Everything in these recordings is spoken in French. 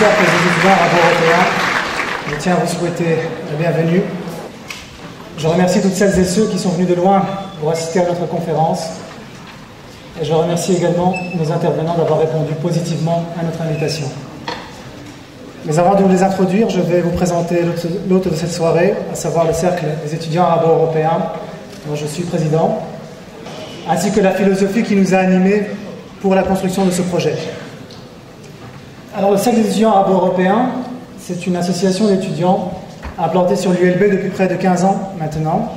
cercle des étudiants arabo-européens, je tiens à vous souhaiter la bienvenue. Je remercie toutes celles et ceux qui sont venus de loin pour assister à notre conférence. Et je remercie également nos intervenants d'avoir répondu positivement à notre invitation. Mais avant de vous les introduire, je vais vous présenter l'hôte de cette soirée, à savoir le Cercle des étudiants arabo-européens, dont je suis président, ainsi que la philosophie qui nous a animés pour la construction de ce projet. Alors, le Cercle des étudiants arabo-européens, c'est une association d'étudiants implantée sur l'ULB depuis près de 15 ans maintenant,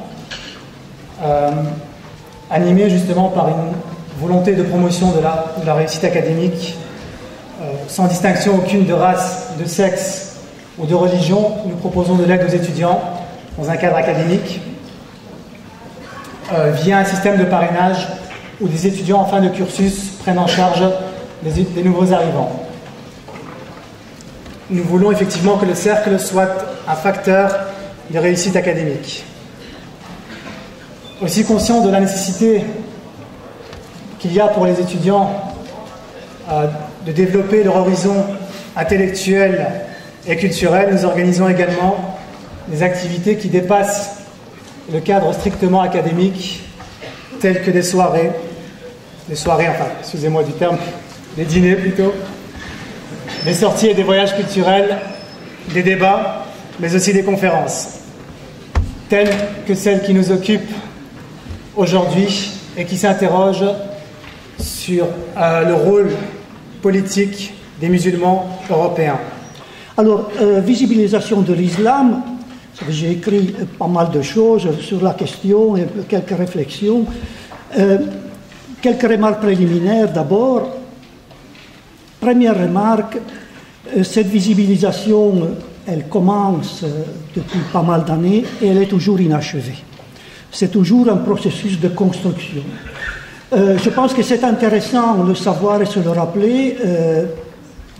animée justement par une volonté de promotion de la réussite académique, sans distinction aucune de race, de sexe ou de religion. Nous proposons de l'aide aux étudiants dans un cadre académique via un système de parrainage où des étudiants en fin de cursus prennent en charge des nouveaux arrivants. Nous voulons effectivement que le cercle soit un facteur de réussite académique. Aussi conscient de la nécessité qu'il y a pour les étudiants de développer leur horizon intellectuel et culturel, nous organisons également des activités qui dépassent le cadre strictement académique, telles que des soirées, excusez-moi du terme, des dîners plutôt, des sorties et des voyages culturels, des débats, mais aussi des conférences, telles que celle qui nous occupe aujourd'hui et qui s'interroge sur le rôle politique des musulmans européens. Alors, visibilisation de l'islam, j'ai écrit pas mal de choses sur la question et quelques réflexions. Quelques remarques préliminaires d'abord. Première remarque, cette visibilisation, elle commence depuis pas mal d'années et elle est toujours inachevée. C'est toujours un processus de construction. Je pense que c'est intéressant de le savoir et se le rappeler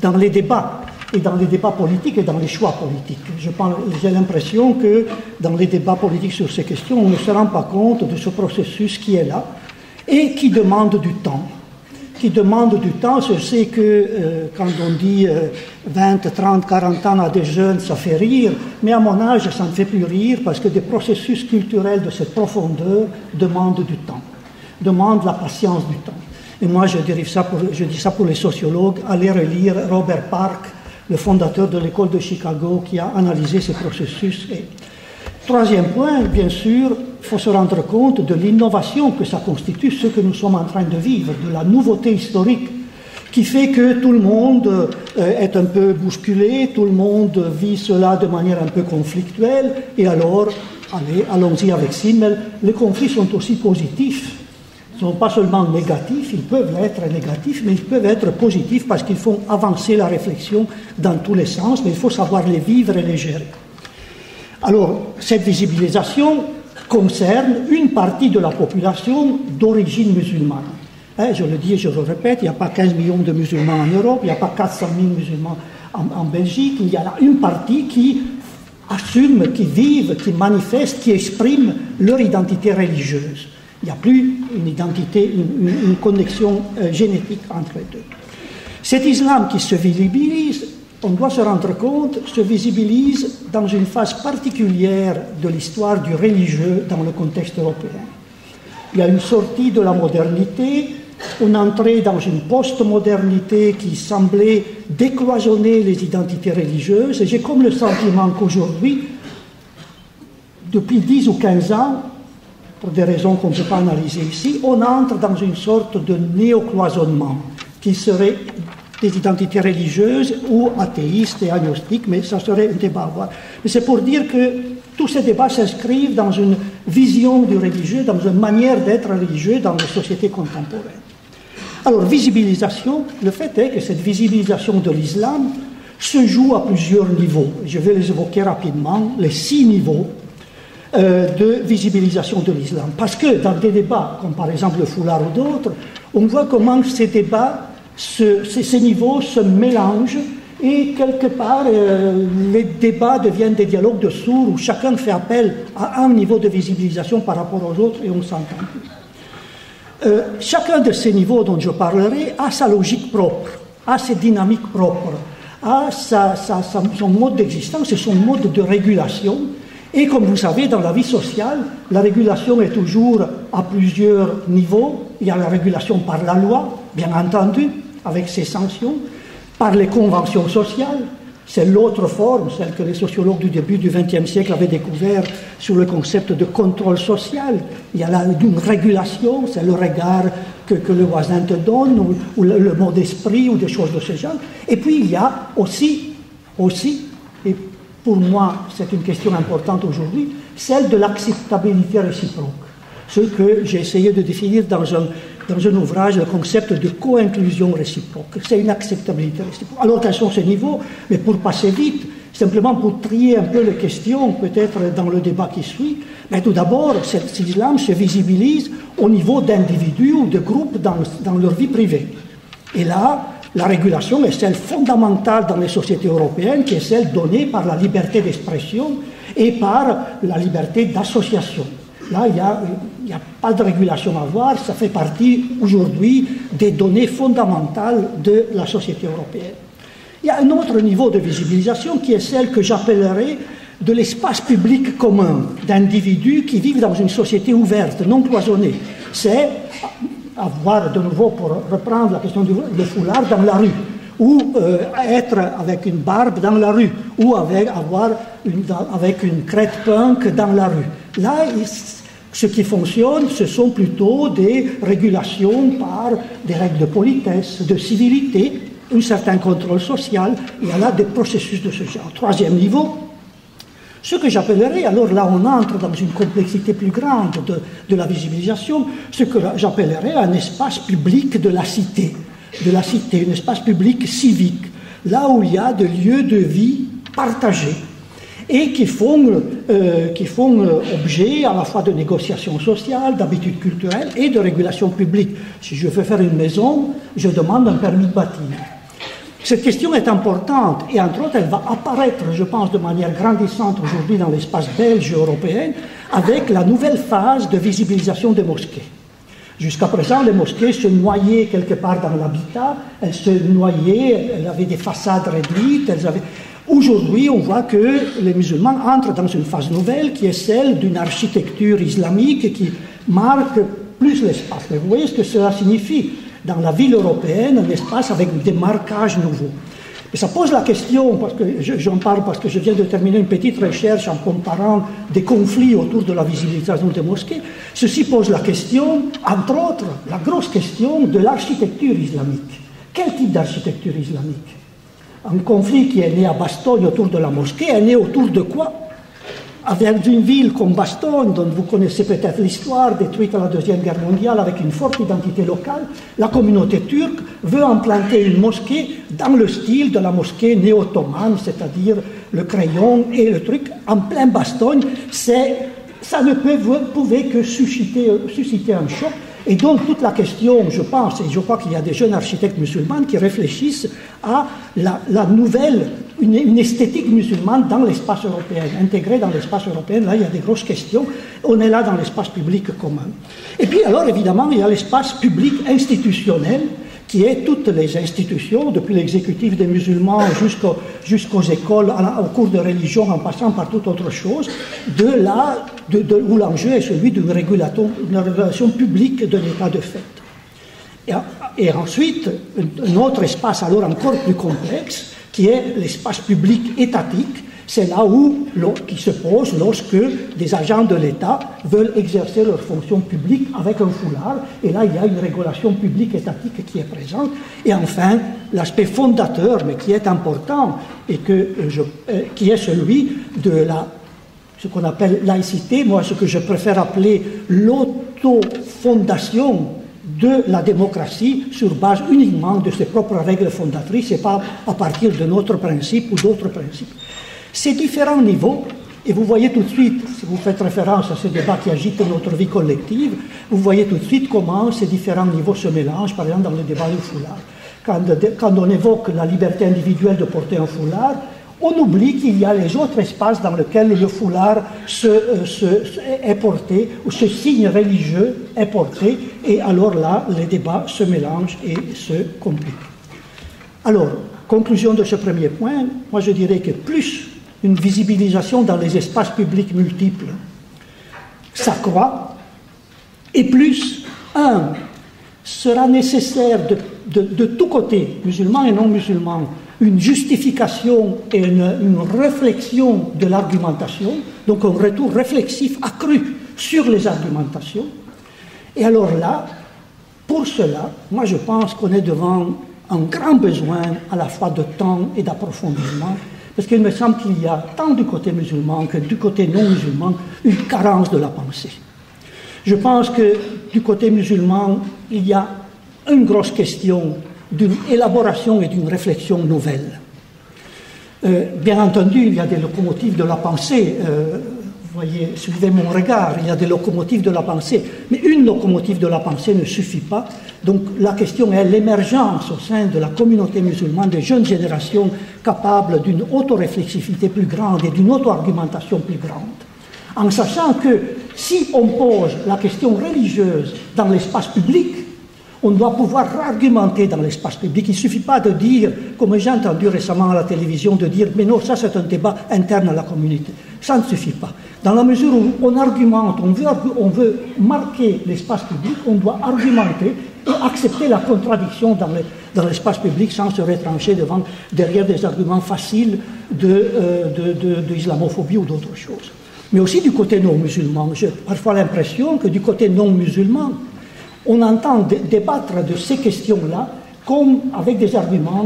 dans les débats, et dans les débats politiques et dans les choix politiques. J'ai l'impression que dans les débats politiques sur ces questions, on ne se rend pas compte de ce processus qui est là et qui demande du temps. Je sais que quand on dit 20, 30, 40 ans à des jeunes, ça fait rire, mais à mon âge, ça ne fait plus rire parce que des processus culturels de cette profondeur demandent du temps, demandent la patience du temps. Et moi, je dis ça pour les sociologues, allez relire Robert Park, le fondateur de l'école de Chicago, qui a analysé ces processus. Et troisième point, bien sûr, il faut se rendre compte de l'innovation que ça constitue, ce que nous sommes en train de vivre, de la nouveauté historique, qui fait que tout le monde est un peu bousculé, tout le monde vit cela de manière un peu conflictuelle, et alors, allons-y avec Simmel, les conflits sont aussi positifs. Ils ne sont pas seulement négatifs, ils peuvent être négatifs, mais ils peuvent être positifs parce qu'ils font avancer la réflexion dans tous les sens, mais il faut savoir les vivre et les gérer. Alors, cette visibilisation concerne une partie de la population d'origine musulmane. Je le dis et je le répète, il n'y a pas 15 millions de musulmans en Europe, il n'y a pas 400 000 musulmans en Belgique, il y a là une partie qui assume, qui vivent, qui manifestent, qui expriment leur identité religieuse. Il n'y a plus une identité, une connexion génétique entre les deux. Cet islam qui se visibilise, on doit se rendre compte, se visibilise dans une phase particulière de l'histoire du religieux dans le contexte européen. Il y a une sortie de la modernité, une entrée dans une post-modernité qui semblait décloisonner les identités religieuses. Et j'ai comme le sentiment qu'aujourd'hui, depuis 10 ou 15 ans, pour des raisons qu'on ne peut pas analyser ici, on entre dans une sorte de néocloisonnement qui serait des identités religieuses ou athéistes et agnostiques, mais ça serait un débat à voir. Mais c'est pour dire que tous ces débats s'inscrivent dans une vision du religieux, dans une manière d'être religieux dans les sociétés contemporaines. Alors, visibilisation, le fait est que cette visibilisation de l'islam se joue à plusieurs niveaux. Je vais les évoquer rapidement, les 6 niveaux de visibilisation de l'islam. Parce que dans des débats, comme par exemple le foulard ou d'autres, on voit comment ces débats, ces niveaux se mélangent et quelque part les débats deviennent des dialogues de sourds où chacun fait appel à un niveau de visibilisation par rapport aux autres et on s'entend plus. Chacun de ces niveaux dont je parlerai a sa logique propre, a ses dynamiques propres, a son mode d'existence et son mode de régulation. Et comme vous savez, dans la vie sociale, la régulation est toujours à plusieurs niveaux. Il y a la régulation par la loi, bien entendu, avec ses sanctions, par les conventions sociales. C'est l'autre forme, celle que les sociologues du début du XXe siècle avaient découvert sur le concept de contrôle social. Il y a là une régulation, c'est le regard que le voisin te donne, ou le mot d'esprit, ou des choses de ce genre. Et puis il y a aussi, et pour moi c'est une question importante aujourd'hui, celle de l'acceptabilité réciproque. Ce que j'ai essayé de définir dans un ouvrage, le concept de co-inclusion réciproque. C'est une acceptabilité réciproque. Alors, quels sont ces niveaux? Mais pour passer vite, simplement pour trier un peu les questions, peut-être dans le débat qui suit, mais tout d'abord, l'islam se visibilise au niveau d'individus ou de groupes dans leur vie privée. Et là, la régulation est celle fondamentale dans les sociétés européennes, qui est celle donnée par la liberté d'expression et par la liberté d'association. Là, il n'y a pas de régulation à voir, ça fait partie aujourd'hui des données fondamentales de la société européenne. Il y a un autre niveau de visibilisation qui est celle que j'appellerais de l'espace public commun, d'individus qui vivent dans une société ouverte, non cloisonnée. C'est avoir, de nouveau, pour reprendre la question du foulard, dans la rue, ou être avec une barbe dans la rue, ou avec une crête punk dans la rue. Là, ce qui fonctionne, ce sont plutôt des régulations par des règles de politesse, de civilité, un certain contrôle social. Il y a là des processus de ce genre. Troisième niveau, ce que j'appellerais, alors là on entre dans une complexité plus grande de la visibilisation, ce que j'appellerais un espace public de la cité, un espace public civique, là où il y a des lieux de vie partagés et qui font objet à la fois de négociations sociales, d'habitudes culturelles et de régulation publique. Si je veux faire une maison, je demande un permis de bâtir. Cette question est importante et entre autres elle va apparaître, je pense, de manière grandissante aujourd'hui dans l'espace belge et européen avec la nouvelle phase de visibilisation des mosquées. Jusqu'à présent, les mosquées se noyaient quelque part dans l'habitat, elles se noyaient, elles avaient des façades réduites, Aujourd'hui, on voit que les musulmans entrent dans une phase nouvelle qui est celle d'une architecture islamique qui marque plus l'espace. Mais vous voyez ce que cela signifie dans la ville européenne, un espace avec des marquages nouveaux. Et ça pose la question, parce que j'en parle parce que je viens de terminer une petite recherche en comparant des conflits autour de la visibilisation des mosquées. Ceci pose la question, entre autres, la grosse question de l'architecture islamique. Quel type d'architecture islamique? Un conflit qui est né à Bastogne autour de la mosquée est né autour de quoi? Avec une ville comme Bastogne, dont vous connaissez peut-être l'histoire, détruite à la Deuxième Guerre mondiale avec une forte identité locale, la communauté turque veut implanter une mosquée dans le style de la mosquée néo-ottomane, c'est-à-dire le crayon et le truc, en plein Bastogne. Ça ne pouvait que susciter un choc. Et donc toute la question, je pense, et je crois qu'il y a des jeunes architectes musulmans qui réfléchissent à la nouvelle, une esthétique musulmane dans l'espace européen, intégrée dans l'espace européen. Là, il y a des grosses questions. On est là dans l'espace public commun. Et puis alors, évidemment, il y a l'espace public institutionnel, qui est toutes les institutions, depuis l'exécutif des musulmans jusqu'aux écoles, au cours de religion, en passant par toute autre chose, où l'enjeu est celui d'une régulation publique de l'état de fait. Et ensuite, un autre espace alors encore plus complexe, qui est l'espace public étatique. C'est là qui se pose lorsque des agents de l'État veulent exercer leurs fonctions publiques avec un foulard. Et là, il y a une régulation publique étatique qui est présente. Et enfin, l'aspect fondateur, mais qui est important, et qui est celui de ce qu'on appelle laïcité, moi, ce que je préfère appeler l'autofondation de la démocratie sur base uniquement de ses propres règles fondatrices et pas à partir de notre principe ou d'autres principes. Ces différents niveaux, et vous voyez tout de suite, si vous faites référence à ce débat qui agite notre vie collective, vous voyez tout de suite comment ces différents niveaux se mélangent, par exemple dans le débat du foulard. Quand on évoque la liberté individuelle de porter un foulard, on oublie qu'il y a les autres espaces dans lesquels le foulard est porté, où ce signe religieux est porté, et alors là, les débats se mélangent et se compliquent. Alors, conclusion de ce premier point, moi je dirais que plus une visibilisation dans les espaces publics multiples s'accroît, et plus, sera nécessaire de tous côtés, musulmans et non musulmans, une justification et une réflexion de l'argumentation, donc un retour réflexif accru sur les argumentations. Et alors là, pour cela, moi je pense qu'on est devant un grand besoin à la fois de temps et d'approfondissement, parce qu'il me semble qu'il y a tant du côté musulman que du côté non musulman une carence de la pensée. Je pense que du côté musulman, il y a une grosse question d'une élaboration et d'une réflexion nouvelle. Bien entendu, il y a des locomotives de la pensée. Vous voyez, suivez mon regard, il y a des locomotives de la pensée, mais une locomotive de la pensée ne suffit pas. Donc la question est l'émergence au sein de la communauté musulmane de jeunes générations capables d'une autoréflexivité plus grande et d'une auto-argumentation plus grande. En sachant que si on pose la question religieuse dans l'espace public, on doit pouvoir argumenter dans l'espace public. Il ne suffit pas de dire, comme j'ai entendu récemment à la télévision, de dire « mais non, ça c'est un débat interne à la communauté ». Ça ne suffit pas. Dans la mesure où on argumente, on veut marquer l'espace public, on doit argumenter et accepter la contradiction dans l'espace public sans se retrancher derrière des arguments faciles d'islamophobie ou d'autres choses. Mais aussi du côté non musulman. J'ai parfois l'impression que du côté non musulman, on entend débattre de ces questions-là comme avec des arguments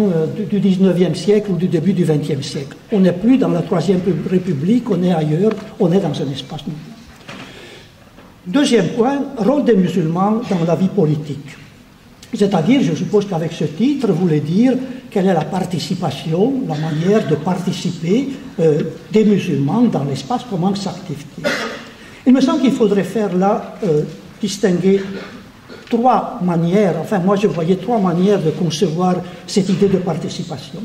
du 19e siècle ou du début du 20e siècle. On n'est plus dans la Troisième République, on est ailleurs, on est dans un espace nouveau. Deuxième point, rôle des musulmans dans la vie politique. C'est-à-dire, je suppose qu'avec ce titre, vous voulez dire quelle est la participation, la manière de participer des musulmans dans l'espace, comment s'activer. Il me semble qu'il faudrait faire là distinguer trois manières, enfin moi je voyais trois manières de concevoir cette idée de participation.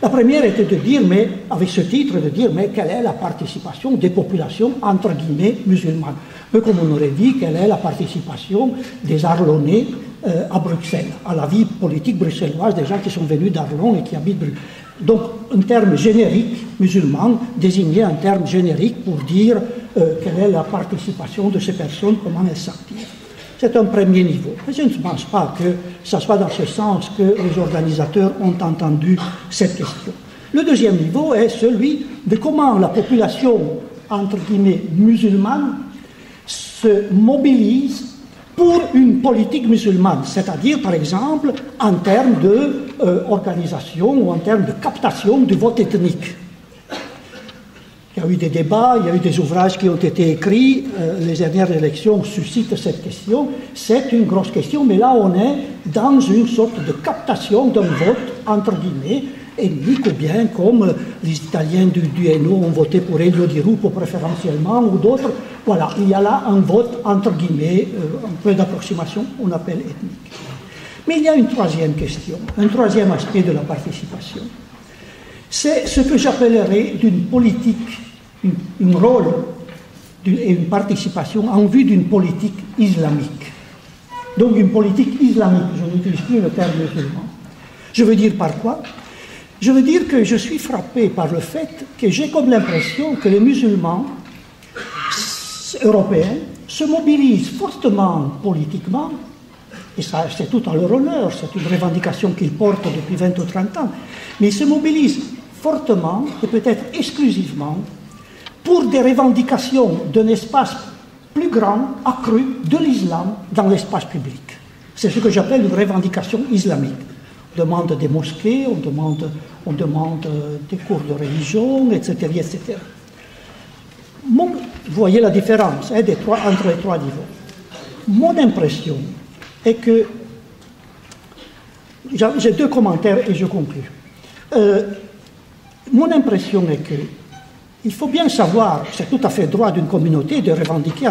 La première était de dire, mais avec ce titre, de dire, mais quelle est la participation des populations entre guillemets musulmanes. Un peu comme on aurait dit, quelle est la participation des Arlonnais à Bruxelles, à la vie politique bruxelloise, des gens qui sont venus d'Arlon et qui habitent Bruxelles. Donc un terme générique musulman désignait un terme générique pour dire quelle est la participation de ces personnes, comment elles s'activent. C'est un premier niveau. Mais je ne pense pas que ce soit dans ce sens que les organisateurs ont entendu cette question. Le deuxième niveau est celui de comment la population, entre guillemets, musulmane, se mobilise pour une politique musulmane, c'est-à-dire, par exemple, en termes d'organisation ou en termes de captation du vote ethnique. Il y a eu des débats, il y a eu des ouvrages qui ont été écrits, les dernières élections suscitent cette question. C'est une grosse question, mais là on est dans une sorte de captation d'un vote, entre guillemets, ethnique, ou bien comme les Italiens du NO ont voté pour Elio Di Rupo préférentiellement, ou d'autres. Voilà, il y a là un vote, entre guillemets, un peu d'approximation, on appelle ethnique. Mais il y a une troisième question, un troisième aspect de la participation. C'est ce que j'appellerais d'une politique, un rôle et une participation en vue d'une politique islamique. Donc une politique islamique, je n'utilise plus le terme musulman. Je veux dire par quoi? Je veux dire que je suis frappé par le fait que j'ai comme l'impression que les musulmans européens se mobilisent fortement politiquement, et ça c'est tout en leur honneur, c'est une revendication qu'ils portent depuis 20 ou 30 ans, mais ils se mobilisent fortement et peut-être exclusivement pour des revendications d'un espace plus grand, accru, de l'islam dans l'espace public. C'est ce que j'appelle une revendication islamique. On demande des mosquées, on demande des cours de religion, etc. etc. Vous voyez la différence entre les trois niveaux. Mon impression est que, j'ai deux commentaires et je conclue. Mon impression est qu'il faut bien savoir, c'est tout à fait droit d'une communauté de revendiquer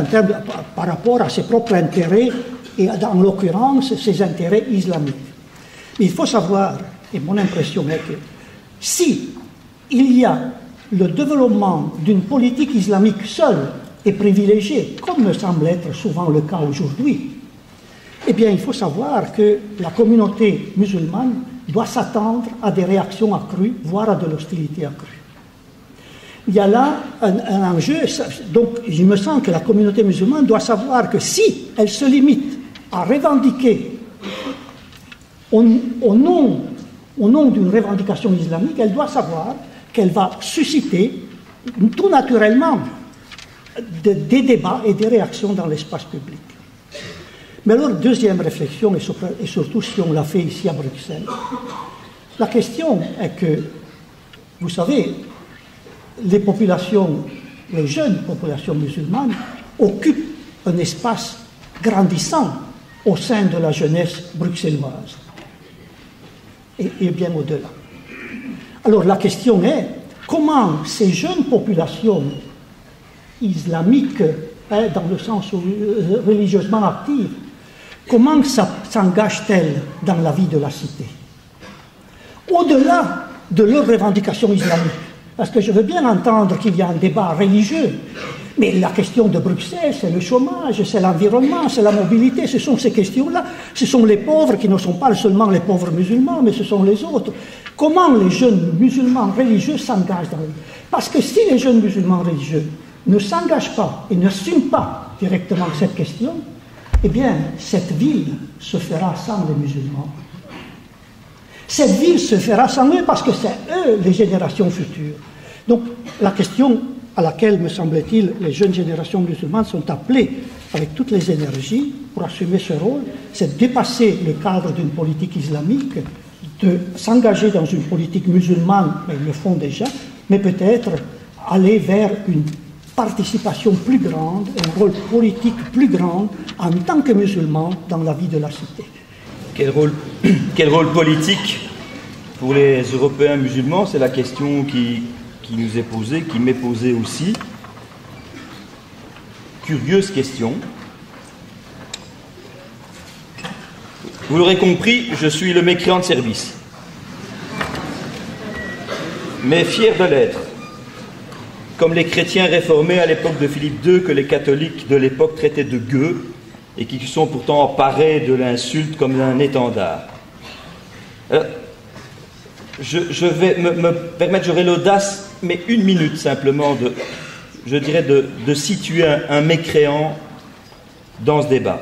par rapport à ses propres intérêts, et en l'occurrence ses intérêts islamiques. Mais il faut savoir, et mon impression est que si il y a le développement d'une politique islamique seule et privilégiée, comme me semble être souvent le cas aujourd'hui, eh bien il faut savoir que la communauté musulmane doit s'attendre à des réactions accrues, voire à de l'hostilité accrue. Il y a là un enjeu, donc il me semble que la communauté musulmane doit savoir que si elle se limite à revendiquer au nom d'une revendication islamique, elle doit savoir qu'elle va susciter tout naturellement des débats et des réactions dans l'espace public. Mais alors, deuxième réflexion, et surtout si on l'a fait ici à Bruxelles, la question est que, vous savez, les jeunes populations musulmanes occupent un espace grandissant au sein de la jeunesse bruxelloise, et bien au-delà. Alors la question est, comment ces jeunes populations islamiques, dans le sens religieusement actives, comment s'engagent-elles dans la vie de la cité? Au-delà de leurs revendications islamiques, parce que je veux bien entendre qu'il y a un débat religieux, mais la question de Bruxelles, c'est le chômage, c'est l'environnement, c'est la mobilité, ce sont ces questions-là. Ce sont les pauvres qui ne sont pas seulement les pauvres musulmans, mais ce sont les autres. Comment les jeunes musulmans religieux s'engagent dans la vie? Parce que si les jeunes musulmans religieux ne s'engagent pas et n'assument pas directement cette question, eh bien, cette ville se fera sans les musulmans. Cette ville se fera sans eux parce que c'est eux les générations futures. Donc, la question à laquelle, me semble-t-il, les jeunes générations musulmanes sont appelées avec toutes les énergies pour assumer ce rôle, c'est de dépasser le cadre d'une politique islamique, de s'engager dans une politique musulmane, mais ils le font déjà, mais peut-être aller vers une participation plus grande, un rôle politique plus grand en tant que musulmans dans la vie de la cité. Quel rôle politique pour les Européens musulmans? C'est la question qui nous est posée, qui m'est posée aussi. Curieuse question. Vous l'aurez compris, je suis le mécréant de service, mais fier de l'être. Comme les chrétiens réformés à l'époque de Philippe II, que les catholiques de l'époque traitaient de gueux, et qui sont pourtant emparés de l'insulte comme d'un étendard. Alors, je vais me permettre, j'aurai l'audace, mais une minute simplement, de situer un mécréant dans ce débat.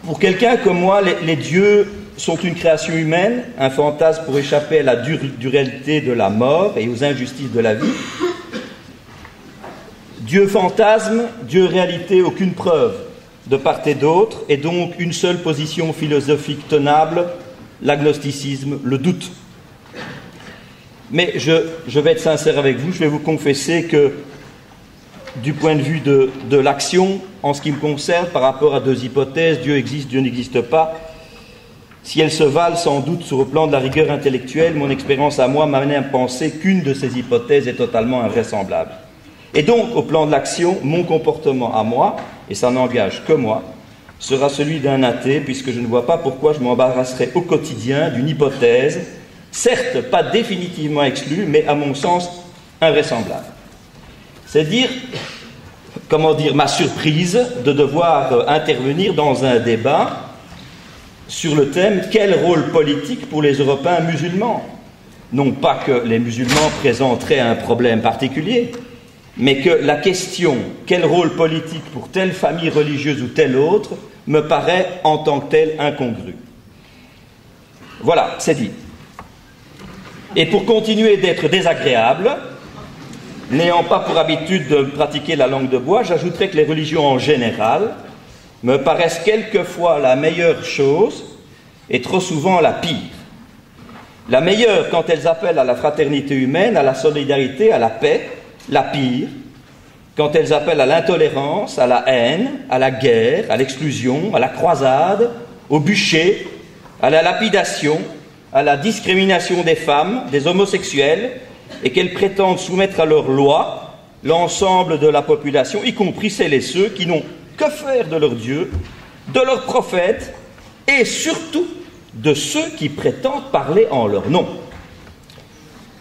Pour quelqu'un comme moi, les dieux sont une création humaine, un fantasme pour échapper à la dureté de la mort et aux injustices de la vie. Dieu fantasme, Dieu réalité, aucune preuve de part et d'autre, et donc une seule position philosophique tenable, l'agnosticisme, le doute. Mais je vais être sincère avec vous, je vais vous confesser que du point de vue de l'action, en ce qui me concerne, par rapport à deux hypothèses, Dieu existe, Dieu n'existe pas, si elles se valent sans doute sur le plan de la rigueur intellectuelle, mon expérience à moi m'amène à penser qu'une de ces hypothèses est totalement invraisemblable. Et donc, au plan de l'action, mon comportement à moi, et ça n'engage que moi, sera celui d'un athée, puisque je ne vois pas pourquoi je m'embarrasserais au quotidien d'une hypothèse, certes pas définitivement exclue, mais à mon sens invraisemblable. C'est dire, ma surprise de devoir intervenir dans un débat sur le thème « Quel rôle politique pour les Européens musulmans ?» Non pas que les musulmans présenteraient un problème particulier, mais que la question « Quel rôle politique pour telle famille religieuse ou telle autre ?» me paraît en tant que telle incongrue. Voilà, c'est dit. Et pour continuer d'être désagréable, n'ayant pas pour habitude de pratiquer la langue de bois, j'ajouterai que les religions en général me paraissent quelquefois la meilleure chose et trop souvent la pire. La meilleure quand elles appellent à la fraternité humaine, à la solidarité, à la paix, la pire quand elles appellent à l'intolérance, à la haine, à la guerre, à l'exclusion, à la croisade, au bûcher, à la lapidation, à la discrimination des femmes, des homosexuels, et qu'elles prétendent soumettre à leur loi l'ensemble de la population, y compris celles et ceux qui n'ont que faire de leur Dieu, de leurs prophètes, et surtout de ceux qui prétendent parler en leur nom.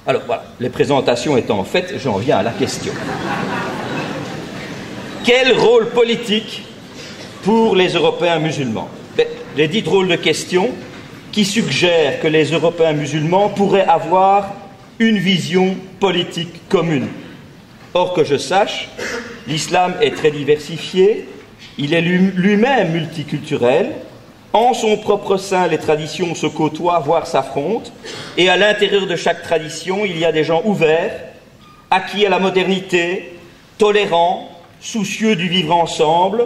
Alors voilà, les présentations étant faites, j'en viens à la question. Quel rôle politique pour les Européens musulmans? les 10 drôles de questions qui suggèrent que les Européens musulmans pourraient avoir une vision politique commune. Or, que je sache, l'islam est très diversifié, il est lui-même multiculturel, en son propre sein, les traditions se côtoient, voire s'affrontent, et à l'intérieur de chaque tradition, il y a des gens ouverts, acquis à la modernité, tolérants, soucieux du vivre ensemble,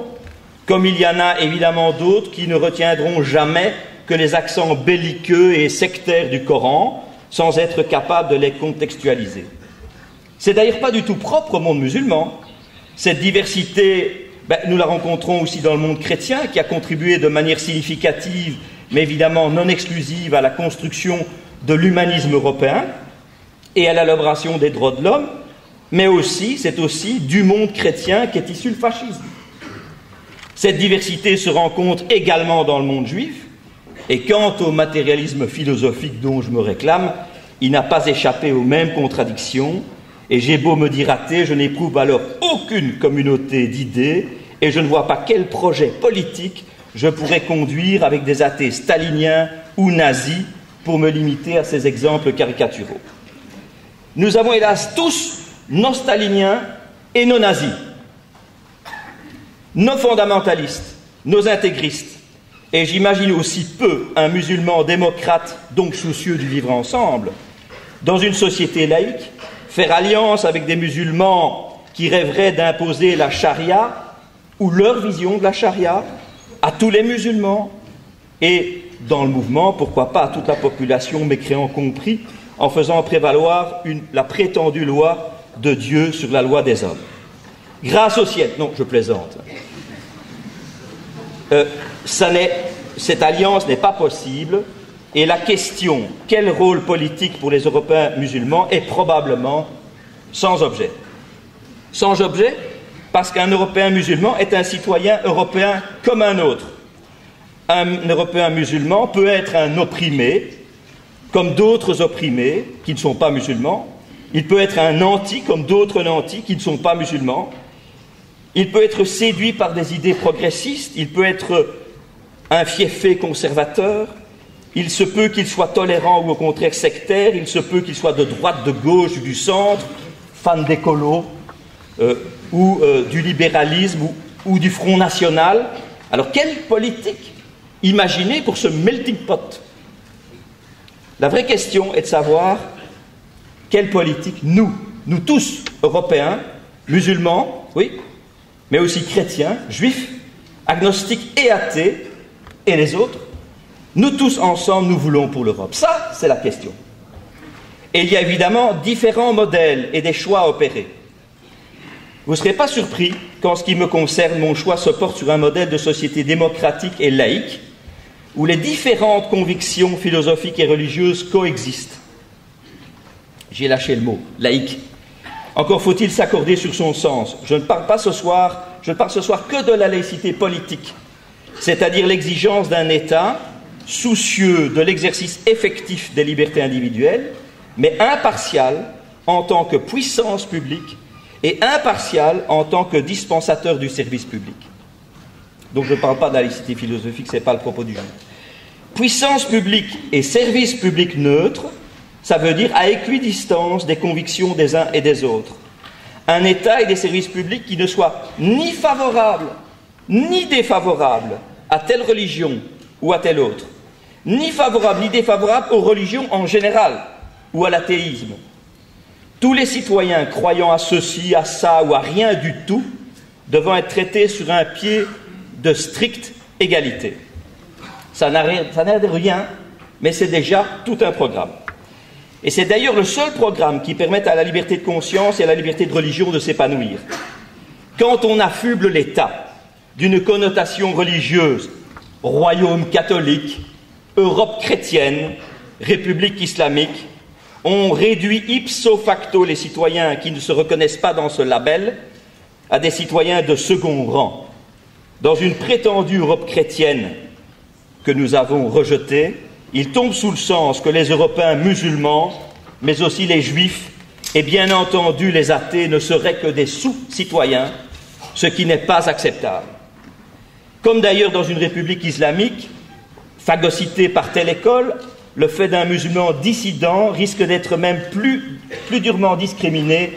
comme il y en a évidemment d'autres qui ne retiendront jamais que les accents belliqueux et sectaires du Coran, sans être capables de les contextualiser. C'est d'ailleurs pas du tout propre au monde musulman. Cette diversité, nous la rencontrons aussi dans le monde chrétien, qui a contribué de manière significative, mais évidemment non exclusive, à la construction de l'humanisme européen et à l'élaboration des droits de l'homme, mais aussi, c'est aussi du monde chrétien qu'est issu le fascisme. Cette diversité se rencontre également dans le monde juif, et quant au matérialisme philosophique dont je me réclame, il n'a pas échappé aux mêmes contradictions, et j'ai beau me dire athée, je n'éprouve alors aucune communauté d'idées, et je ne vois pas quel projet politique je pourrais conduire avec des athées staliniens ou nazis pour me limiter à ces exemples caricaturaux. Nous avons hélas tous nos staliniens et nos nazis, nos fondamentalistes, nos intégristes, et j'imagine aussi peu un musulman démocrate, donc soucieux du vivre ensemble, dans une société laïque, faire alliance avec des musulmans qui rêveraient d'imposer la charia ou leur vision de la charia à tous les musulmans et, dans le mouvement, pourquoi pas à toute la population, mécréants compris, en faisant prévaloir la prétendue loi de Dieu sur la loi des hommes. Grâce au ciel, non, je plaisante. Cette alliance n'est pas possible, et la question « quel rôle politique pour les Européens musulmans » est probablement sans objet. Sans objet parce qu'un Européen musulman est un citoyen européen comme un autre. Un Européen musulman peut être un opprimé, comme d'autres opprimés qui ne sont pas musulmans. Il peut être un nanti, comme d'autres nantis qui ne sont pas musulmans. Il peut être séduit par des idées progressistes, il peut être un fiefé conservateur, il se peut qu'il soit tolérant ou au contraire sectaire, il se peut qu'il soit de droite, de gauche, du centre, fan d'écolo, ou du libéralisme, ou du Front National. Alors, quelle politique imaginer pour ce melting pot? La vraie question est de savoir quelle politique nous tous, Européens, musulmans, oui, mais aussi chrétiens, juifs, agnostiques et athées, et les autres, nous tous ensemble, nous voulons pour l'Europe. Ça, c'est la question. Et il y a évidemment différents modèles et des choix à opérer. Vous ne serez pas surpris qu'en ce qui me concerne, mon choix se porte sur un modèle de société démocratique et laïque, où les différentes convictions philosophiques et religieuses coexistent. J'ai lâché le mot, laïque. Encore faut-il s'accorder sur son sens. Je ne parle ce soir que de la laïcité politique, c'est-à-dire l'exigence d'un État soucieux de l'exercice effectif des libertés individuelles, mais impartial en tant que puissance publique et impartial en tant que dispensateur du service public. Donc je ne parle pas de la laïcité philosophique, ce n'est pas le propos du jour. Puissance publique et service public neutre, ça veut dire à équidistance des convictions des uns et des autres. Un État et des services publics qui ne soient ni favorables, ni défavorables à telle religion ou à telle autre, ni favorables ni défavorables aux religions en général ou à l'athéisme. Tous les citoyens croyant à ceci, à ça ou à rien du tout, devant être traités sur un pied de stricte égalité. Ça n'a de rien, mais c'est déjà tout un programme. Et c'est d'ailleurs le seul programme qui permette à la liberté de conscience et à la liberté de religion de s'épanouir. Quand on affuble l'État d'une connotation religieuse, royaume catholique, Europe chrétienne, République islamique, on réduit ipso facto les citoyens qui ne se reconnaissent pas dans ce label à des citoyens de second rang. Dans une prétendue Europe chrétienne que nous avons rejetée, il tombe sous le sens que les Européens musulmans, mais aussi les Juifs, et bien entendu les athées, ne seraient que des sous-citoyens, ce qui n'est pas acceptable. Comme d'ailleurs dans une république islamique, phagocyté par telle école, le fait d'un musulman dissident risque d'être même plus durement discriminé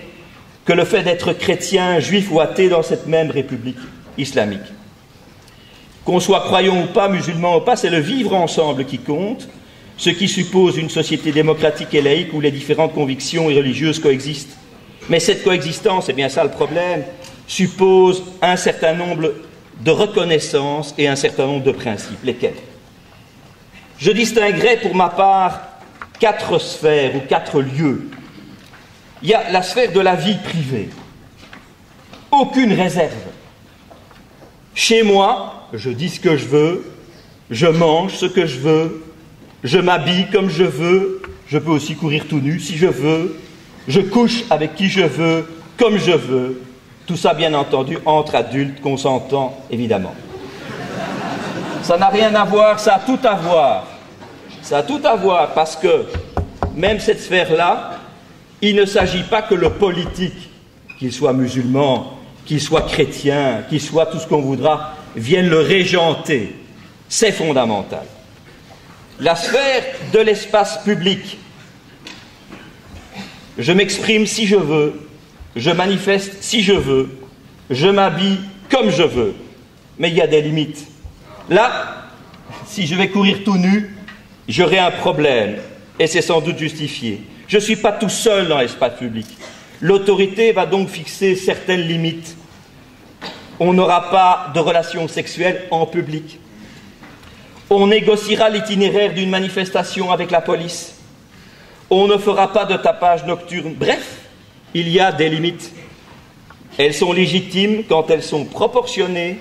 que le fait d'être chrétien, juif ou athée dans cette même république islamique. Qu'on soit croyant ou pas, musulman ou pas, c'est le vivre ensemble qui compte, ce qui suppose une société démocratique et laïque où les différentes convictions et religieuses coexistent. Mais cette coexistence, c'est bien ça le problème, suppose un certain nombre de reconnaissances et un certain nombre de principes. Lesquels? Je distinguerai pour ma part 4 sphères ou 4 lieux. Il y a la sphère de la vie privée. Aucune réserve. Chez moi, je dis ce que je veux, je mange ce que je veux, je m'habille comme je veux, je peux aussi courir tout nu si je veux, je couche avec qui je veux, comme je veux. Tout ça, bien entendu, entre adultes, consentants, évidemment. Ça n'a rien à voir, ça a tout à voir. Ça a tout à voir parce que, même cette sphère-là, il ne s'agit pas que le politique, qu'il soit musulman, qu'il soit chrétien, qu'il soit tout ce qu'on voudra, vienne le régenter. C'est fondamental. La sphère de l'espace public. Je m'exprime si je veux, je manifeste si je veux, je m'habille comme je veux. Mais il y a des limites. Là, si je vais courir tout nu, j'aurai un problème, et c'est sans doute justifié. Je ne suis pas tout seul dans l'espace public. L'autorité va donc fixer certaines limites. On n'aura pas de relations sexuelles en public. On négociera l'itinéraire d'une manifestation avec la police. On ne fera pas de tapage nocturne. Bref, il y a des limites. Elles sont légitimes quand elles sont proportionnées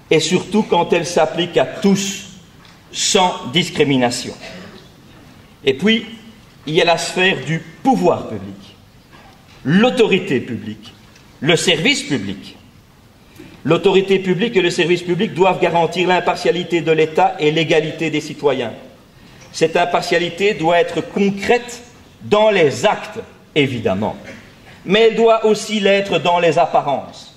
et surtout quand elles s'appliquent à tous, sans discrimination. Et puis, il y a la sphère du pouvoir public, l'autorité publique, le service public. L'autorité publique et le service public doivent garantir l'impartialité de l'État et l'égalité des citoyens. Cette impartialité doit être concrète dans les actes, évidemment, mais elle doit aussi l'être dans les apparences.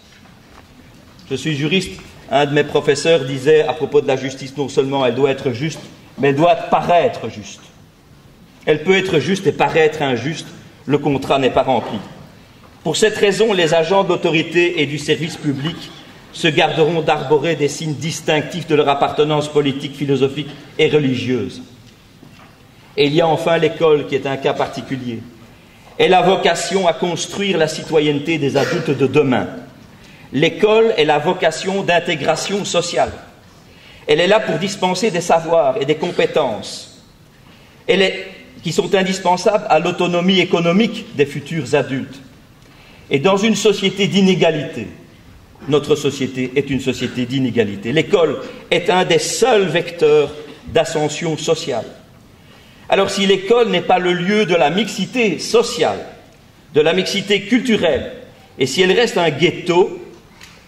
Je suis juriste, un de mes professeurs disait à propos de la justice, non seulement elle doit être juste, mais elle doit paraître juste. Elle peut être juste et paraître injuste, le contrat n'est pas rempli. Pour cette raison, les agents de l'autorité et du service public se garderont d'arborer des signes distinctifs de leur appartenance politique, philosophique et religieuse. Et il y a enfin l'école qui est un cas particulier. Elle a vocation à construire la citoyenneté des adultes de demain. L'école est la vocation d'intégration sociale. Elle est là pour dispenser des savoirs et des compétences qui sont indispensables à l'autonomie économique des futurs adultes. Et dans une société d'inégalité, notre société est une société d'inégalité. L'école est un des seuls vecteurs d'ascension sociale. Alors si l'école n'est pas le lieu de la mixité sociale, de la mixité culturelle, et si elle reste un ghetto,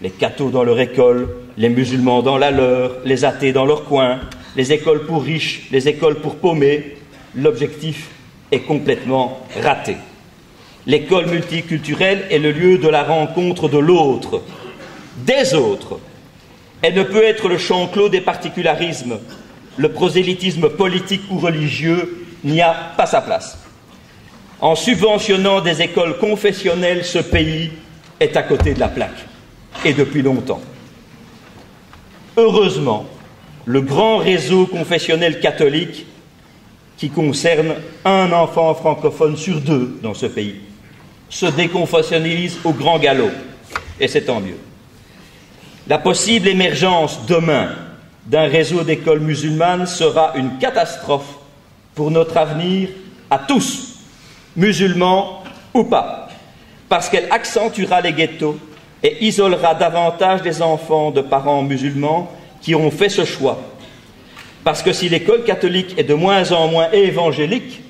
les cathos dans leur école, les musulmans dans la leur, les athées dans leur coin, les écoles pour riches, les écoles pour paumés, l'objectif est complètement raté. L'école multiculturelle est le lieu de la rencontre de l'autre, des autres. Elle ne peut être le champ clos des particularismes. Le prosélytisme politique ou religieux n'y a pas sa place. En subventionnant des écoles confessionnelles, ce pays est à côté de la plaque, et depuis longtemps. Heureusement, le grand réseau confessionnel catholique qui concerne un enfant francophone sur 2 dans ce pays se déconfessionnalise au grand galop, et c'est tant mieux. La possible émergence demain d'un réseau d'écoles musulmanes sera une catastrophe pour notre avenir à tous, musulmans ou pas, parce qu'elle accentuera les ghettos et isolera davantage les enfants de parents musulmans qui ont fait ce choix. Parce que si l'école catholique est de moins en moins évangélique,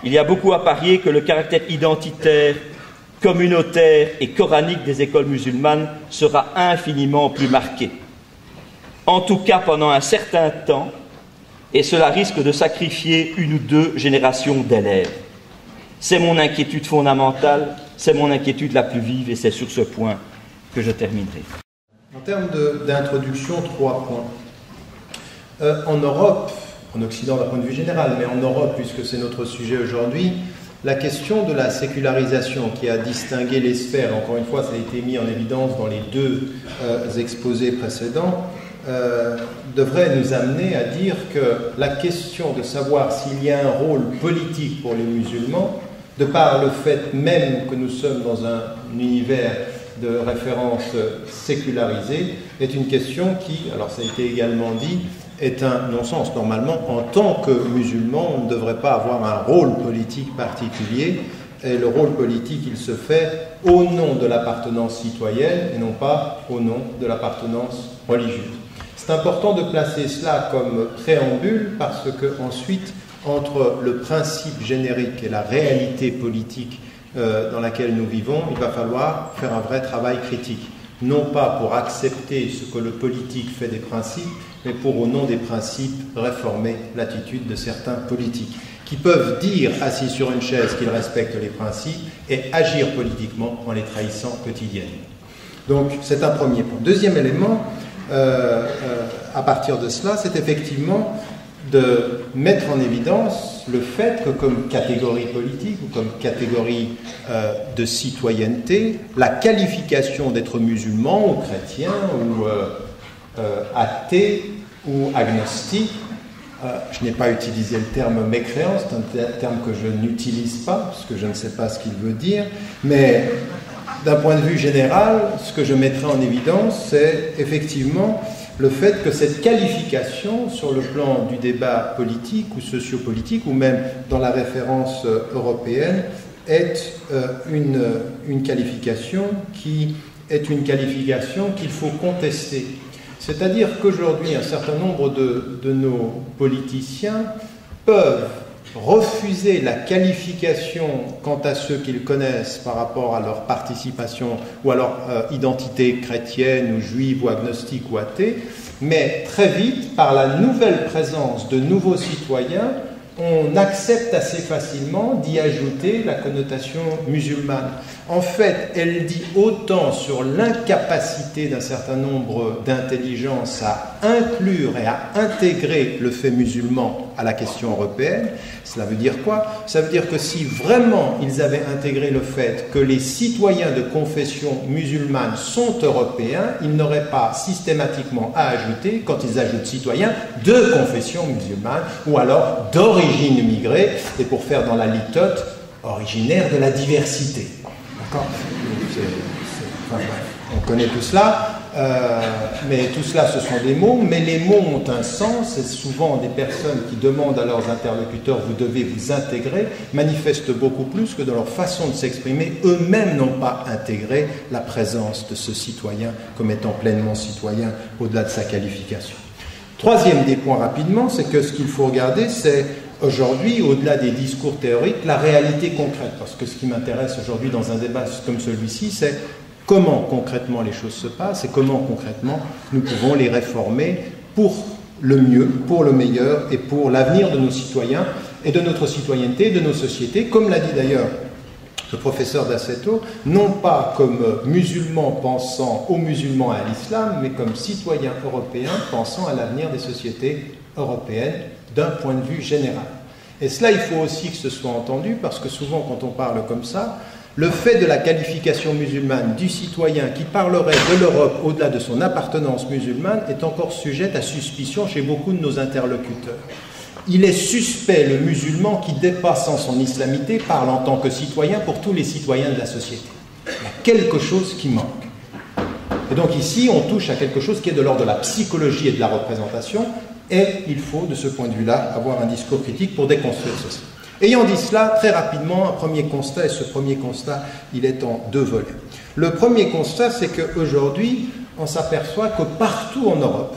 il y a beaucoup à parier que le caractère identitaire, communautaire et coranique des écoles musulmanes sera infiniment plus marqué. En tout cas pendant un certain temps, et cela risque de sacrifier 1 ou 2 générations d'élèves. C'est mon inquiétude fondamentale, c'est mon inquiétude la plus vive, et c'est sur ce point que je terminerai. En termes d'introduction, 3 points. En Europe, en Occident d'un point de vue général, mais en Europe, puisque c'est notre sujet aujourd'hui, la question de la sécularisation qui a distingué les sphères, encore une fois, ça a été mis en évidence dans les deux exposés précédents, devrait nous amener à dire que la question de savoir s'il y a un rôle politique pour les musulmans, de par le fait même que nous sommes dans un univers de référence sécularisé, est une question qui, alors ça a été également dit, est un non-sens. Normalement, en tant que musulman, on ne devrait pas avoir un rôle politique particulier, et le rôle politique, il se fait au nom de l'appartenance citoyenne et non pas au nom de l'appartenance religieuse. C'est important de placer cela comme préambule parce que ensuite, entre le principe générique et la réalité politique dans laquelle nous vivons, il va falloir faire un vrai travail critique. Non pas pour accepter ce que le politique fait des principes, mais pour, au nom des principes, réformer l'attitude de certains politiques, qui peuvent dire, assis sur une chaise, qu'ils respectent les principes et agir politiquement en les trahissant quotidiennement. Donc, c'est un premier point. Deuxième élément, à partir de cela, c'est effectivement de mettre en évidence le fait que comme catégorie politique ou comme catégorie de citoyenneté, la qualification d'être musulman ou chrétien ou athée ou agnostique, je n'ai pas utilisé le terme mécréant, c'est un terme que je n'utilise pas parce que je ne sais pas ce qu'il veut dire, mais d'un point de vue général, ce que je mettrai en évidence, c'est effectivement le fait que cette qualification sur le plan du débat politique ou sociopolitique, ou même dans la référence européenne, est une qualification qui est une qualification qu'il faut contester. C'est-à-dire qu'aujourd'hui, un certain nombre de nos politiciens peuvent refuser la qualification quant à ceux qu'ils connaissent par rapport à leur participation ou à leur identité chrétienne ou juive ou agnostique ou athée, mais très vite, par la nouvelle présence de nouveaux citoyens, on accepte assez facilement d'y ajouter la connotation musulmane. En fait, elle dit autant sur l'incapacité d'un certain nombre d'intelligences à inclure et à intégrer le fait musulman à la question européenne. Cela veut dire quoi? Ça veut dire que si vraiment ils avaient intégré le fait que les citoyens de confession musulmane sont européens, ils n'auraient pas systématiquement à ajouter, quand ils ajoutent citoyens, de confession musulmane ou alors d'origine immigrée, et pour faire dans la litote, originaire de la diversité. D'accord? Enfin, on connaît tout cela, mais tout cela ce sont des mots, mais les mots ont un sens, et souvent des personnes qui demandent à leurs interlocuteurs « vous devez vous intégrer » manifestent beaucoup plus que dans leur façon de s'exprimer, eux-mêmes n'ont pas intégré la présence de ce citoyen comme étant pleinement citoyen au-delà de sa qualification. Troisième des points rapidement, c'est que ce qu'il faut regarder, c'est aujourd'hui, au-delà des discours théoriques, la réalité concrète. Parce que ce qui m'intéresse aujourd'hui dans un débat comme celui-ci, c'est comment concrètement les choses se passent et comment concrètement nous pouvons les réformer pour le mieux, pour le meilleur et pour l'avenir de nos citoyens et de notre citoyenneté, de nos sociétés, comme l'a dit d'ailleurs le professeur Dassetto, non pas comme musulmans pensant aux musulmans et à l'islam, mais comme citoyens européens pensant à l'avenir des sociétés européennes d'un point de vue général. Et cela, il faut aussi que ce soit entendu, parce que souvent, quand on parle comme ça, le fait de la qualification musulmane du citoyen qui parlerait de l'Europe au-delà de son appartenance musulmane est encore sujet à suspicion chez beaucoup de nos interlocuteurs. Il est suspect, le musulman, qui, dépassant son islamité, parle en tant que citoyen pour tous les citoyens de la société. Il y a quelque chose qui manque. Et donc ici, on touche à quelque chose qui est de l'ordre de la psychologie et de la représentation, et il faut, de ce point de vue-là, avoir un discours critique pour déconstruire ceci. Ayant dit cela, très rapidement, un premier constat, et ce premier constat, il est en deux volets. Le premier constat, c'est qu'aujourd'hui, on s'aperçoit que partout en Europe,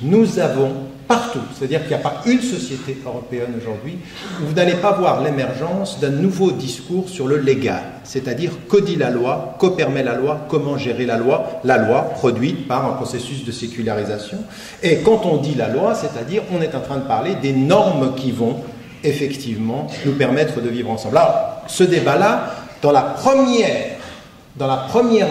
nous avons partout, c'est-à-dire qu'il n'y a pas une société européenne aujourd'hui où vous n'allez pas voir l'émergence d'un nouveau discours sur le légal, c'est-à-dire que dit la loi, que permet la loi, comment gérer la loi produite par un processus de sécularisation. Et quand on dit la loi, c'est-à-dire on est en train de parler des normes qui vont effectivement nous permettre de vivre ensemble. Alors, ce débat-là, dans la première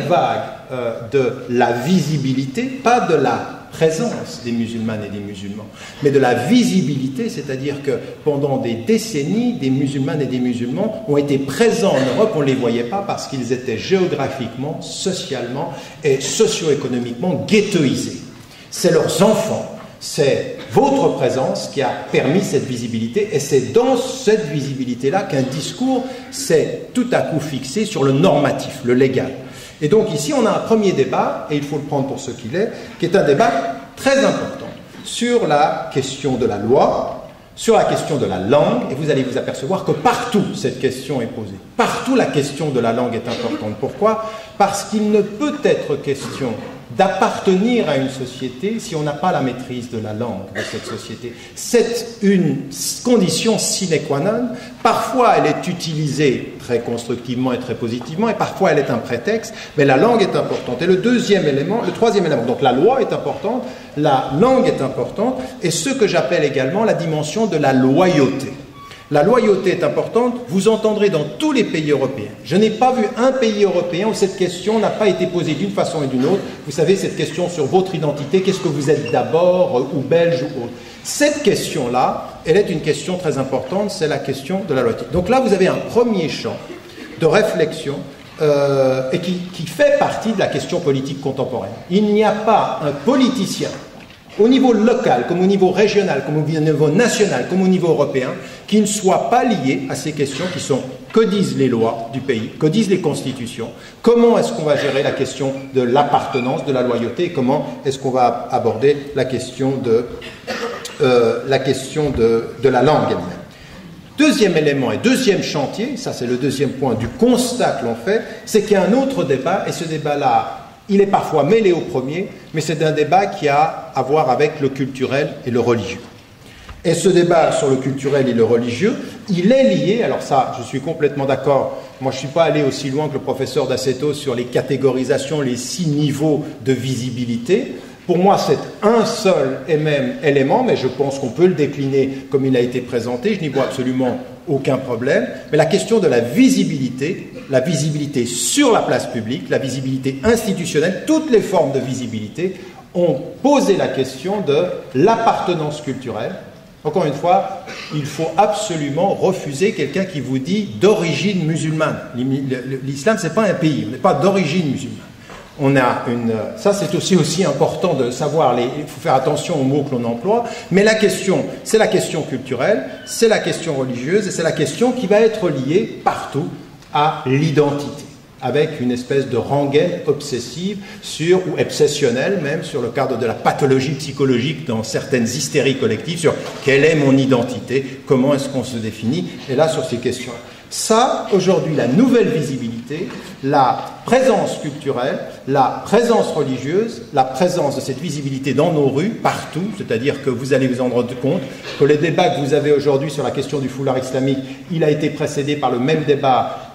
vague de la visibilité, pas de la présence des musulmanes et des musulmans, mais de la visibilité, c'est-à-dire que pendant des décennies, des musulmanes et des musulmans ont été présents en Europe, on ne les voyait pas parce qu'ils étaient géographiquement, socialement et socio-économiquement ghettoisés. C'est leurs enfants, c'est votre présence qui a permis cette visibilité, et c'est dans cette visibilité-là qu'un discours s'est tout à coup fixé sur le normatif, le légal. Et donc ici, on a un premier débat, et il faut le prendre pour ce qu'il est, qui est un débat très important sur la question de la loi, sur la question de la langue, et vous allez vous apercevoir que partout cette question est posée. Partout la question de la langue est importante. Pourquoi? Parce qu'il ne peut être question d'appartenir à une société si on n'a pas la maîtrise de la langue de cette société. C'est une condition sine qua non. Parfois, elle est utilisée très constructivement et très positivement, et parfois, elle est un prétexte, mais la langue est importante. Et le troisième élément, donc la loi est importante, la langue est importante, et ce que j'appelle également la dimension de la loyauté. La loyauté est importante, vous entendrez dans tous les pays européens. Je n'ai pas vu un pays européen où cette question n'a pas été posée d'une façon et d'une autre. Vous savez, cette question sur votre identité, qu'est-ce que vous êtes d'abord, ou belge ou autre. Cette question-là, elle est une question très importante, c'est la question de la loyauté. Donc là, vous avez un premier champ de réflexion et qui fait partie de la question politique contemporaine. Il n'y a pas un politicien au niveau local, comme au niveau régional, comme au niveau national, comme au niveau européen, qui ne soit pas lié à ces questions qui sont que disent les lois du pays, que disent les constitutions, comment est-ce qu'on va gérer la question de l'appartenance, de la loyauté, et comment est-ce qu'on va aborder la question de la langue elle-même. Deuxième élément et deuxième chantier, ça c'est le deuxième point du constat que l'on fait, c'est qu'il y a un autre débat, et ce débat-là, il est parfois mêlé au premier, mais c'est un débat qui a à voir avec le culturel et le religieux. Et ce débat sur le culturel et le religieux, il est lié, alors ça, je suis complètement d'accord, moi je ne suis pas allé aussi loin que le professeur Daceto sur les catégorisations, les 6 niveaux de visibilité. Pour moi, c'est un seul et même élément, mais je pense qu'on peut le décliner comme il a été présenté, je n'y vois absolument aucun problème. Mais la question de la visibilité sur la place publique, la visibilité institutionnelle, toutes les formes de visibilité ont posé la question de l'appartenance culturelle. Encore une fois, il faut absolument refuser quelqu'un qui vous dit d'origine musulmane. L'islam, ce n'est pas un pays, on n'est pas d'origine musulmane. Ça c'est aussi important de savoir, il faut faire attention aux mots que l'on emploie, mais la question, c'est la question culturelle, c'est la question religieuse, et c'est la question qui va être liée partout à l'identité, avec une espèce de rengaine obsessive ou obsessionnelle même, sur le cadre de la pathologie psychologique dans certaines hystéries collectives, sur quelle est mon identité, comment est-ce qu'on se définit, et là sur ces questions. Ça, aujourd'hui, la nouvelle visibilité, la présence culturelle, la présence religieuse, la présence de cette visibilité dans nos rues, partout, c'est-à-dire que vous allez vous en rendre compte que le débat que vous avez aujourd'hui sur la question du foulard islamique, il a été précédé par le même débat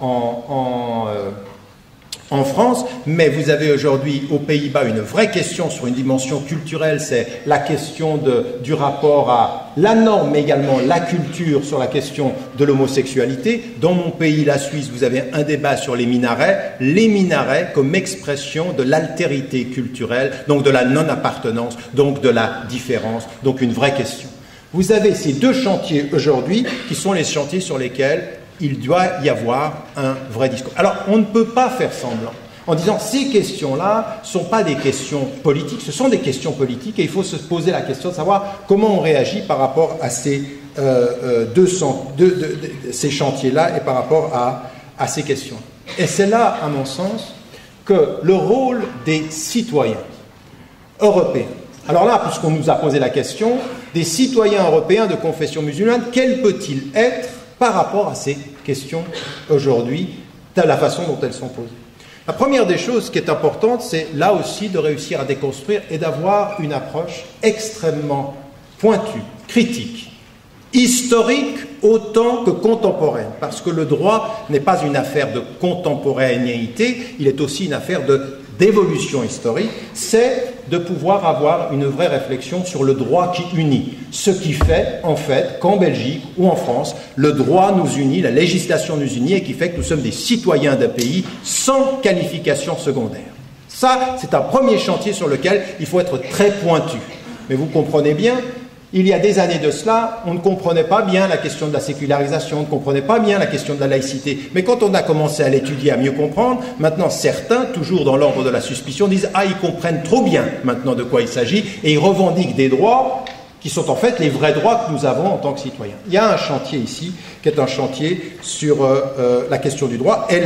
en France, mais vous avez aujourd'hui aux Pays-Bas une vraie question sur une dimension culturelle, c'est la question du rapport à la norme, mais également la culture sur la question de l'homosexualité. Dans mon pays, la Suisse, vous avez un débat sur les minarets comme expression de l'altérité culturelle, donc de la non-appartenance, donc de la différence, donc une vraie question. Vous avez ces deux chantiers aujourd'hui qui sont les chantiers sur lesquels il doit y avoir un vrai discours. Alors, on ne peut pas faire semblant en disant ces questions-là ne sont pas des questions politiques, ce sont des questions politiques et il faut se poser la question de savoir comment on réagit par rapport à ces ces chantiers-là et par rapport à ces questions. Et c'est là, à mon sens, que le rôle des citoyens européens. Alors là, puisqu'on nous a posé la question, des citoyens européens de confession musulmane, quel peut-il être par rapport à ces questions aujourd'hui, de la façon dont elles sont posées. La première des choses qui est importante, c'est là aussi de réussir à déconstruire et d'avoir une approche extrêmement pointue, critique, historique autant que contemporaine, parce que le droit n'est pas une affaire de contemporanéité, il est aussi une affaire d'évolution historique, c'est de pouvoir avoir une vraie réflexion sur le droit qui unit. Ce qui fait, en fait, qu'en Belgique ou en France, le droit nous unit, la législation nous unit et qui fait que nous sommes des citoyens d'un pays sans qualification secondaire. Ça, c'est un premier chantier sur lequel il faut être très pointu. Mais vous comprenez bien, il y a des années de cela, on ne comprenait pas bien la question de la sécularisation, on ne comprenait pas bien la question de la laïcité. Mais quand on a commencé à l'étudier, à mieux comprendre, maintenant certains, toujours dans l'ordre de la suspicion, disent « Ah, ils comprennent trop bien maintenant de quoi il s'agit » et ils revendiquent des droits qui sont en fait les vrais droits que nous avons en tant que citoyens. Il y a un chantier ici, qui est un chantier sur la question du droit. Et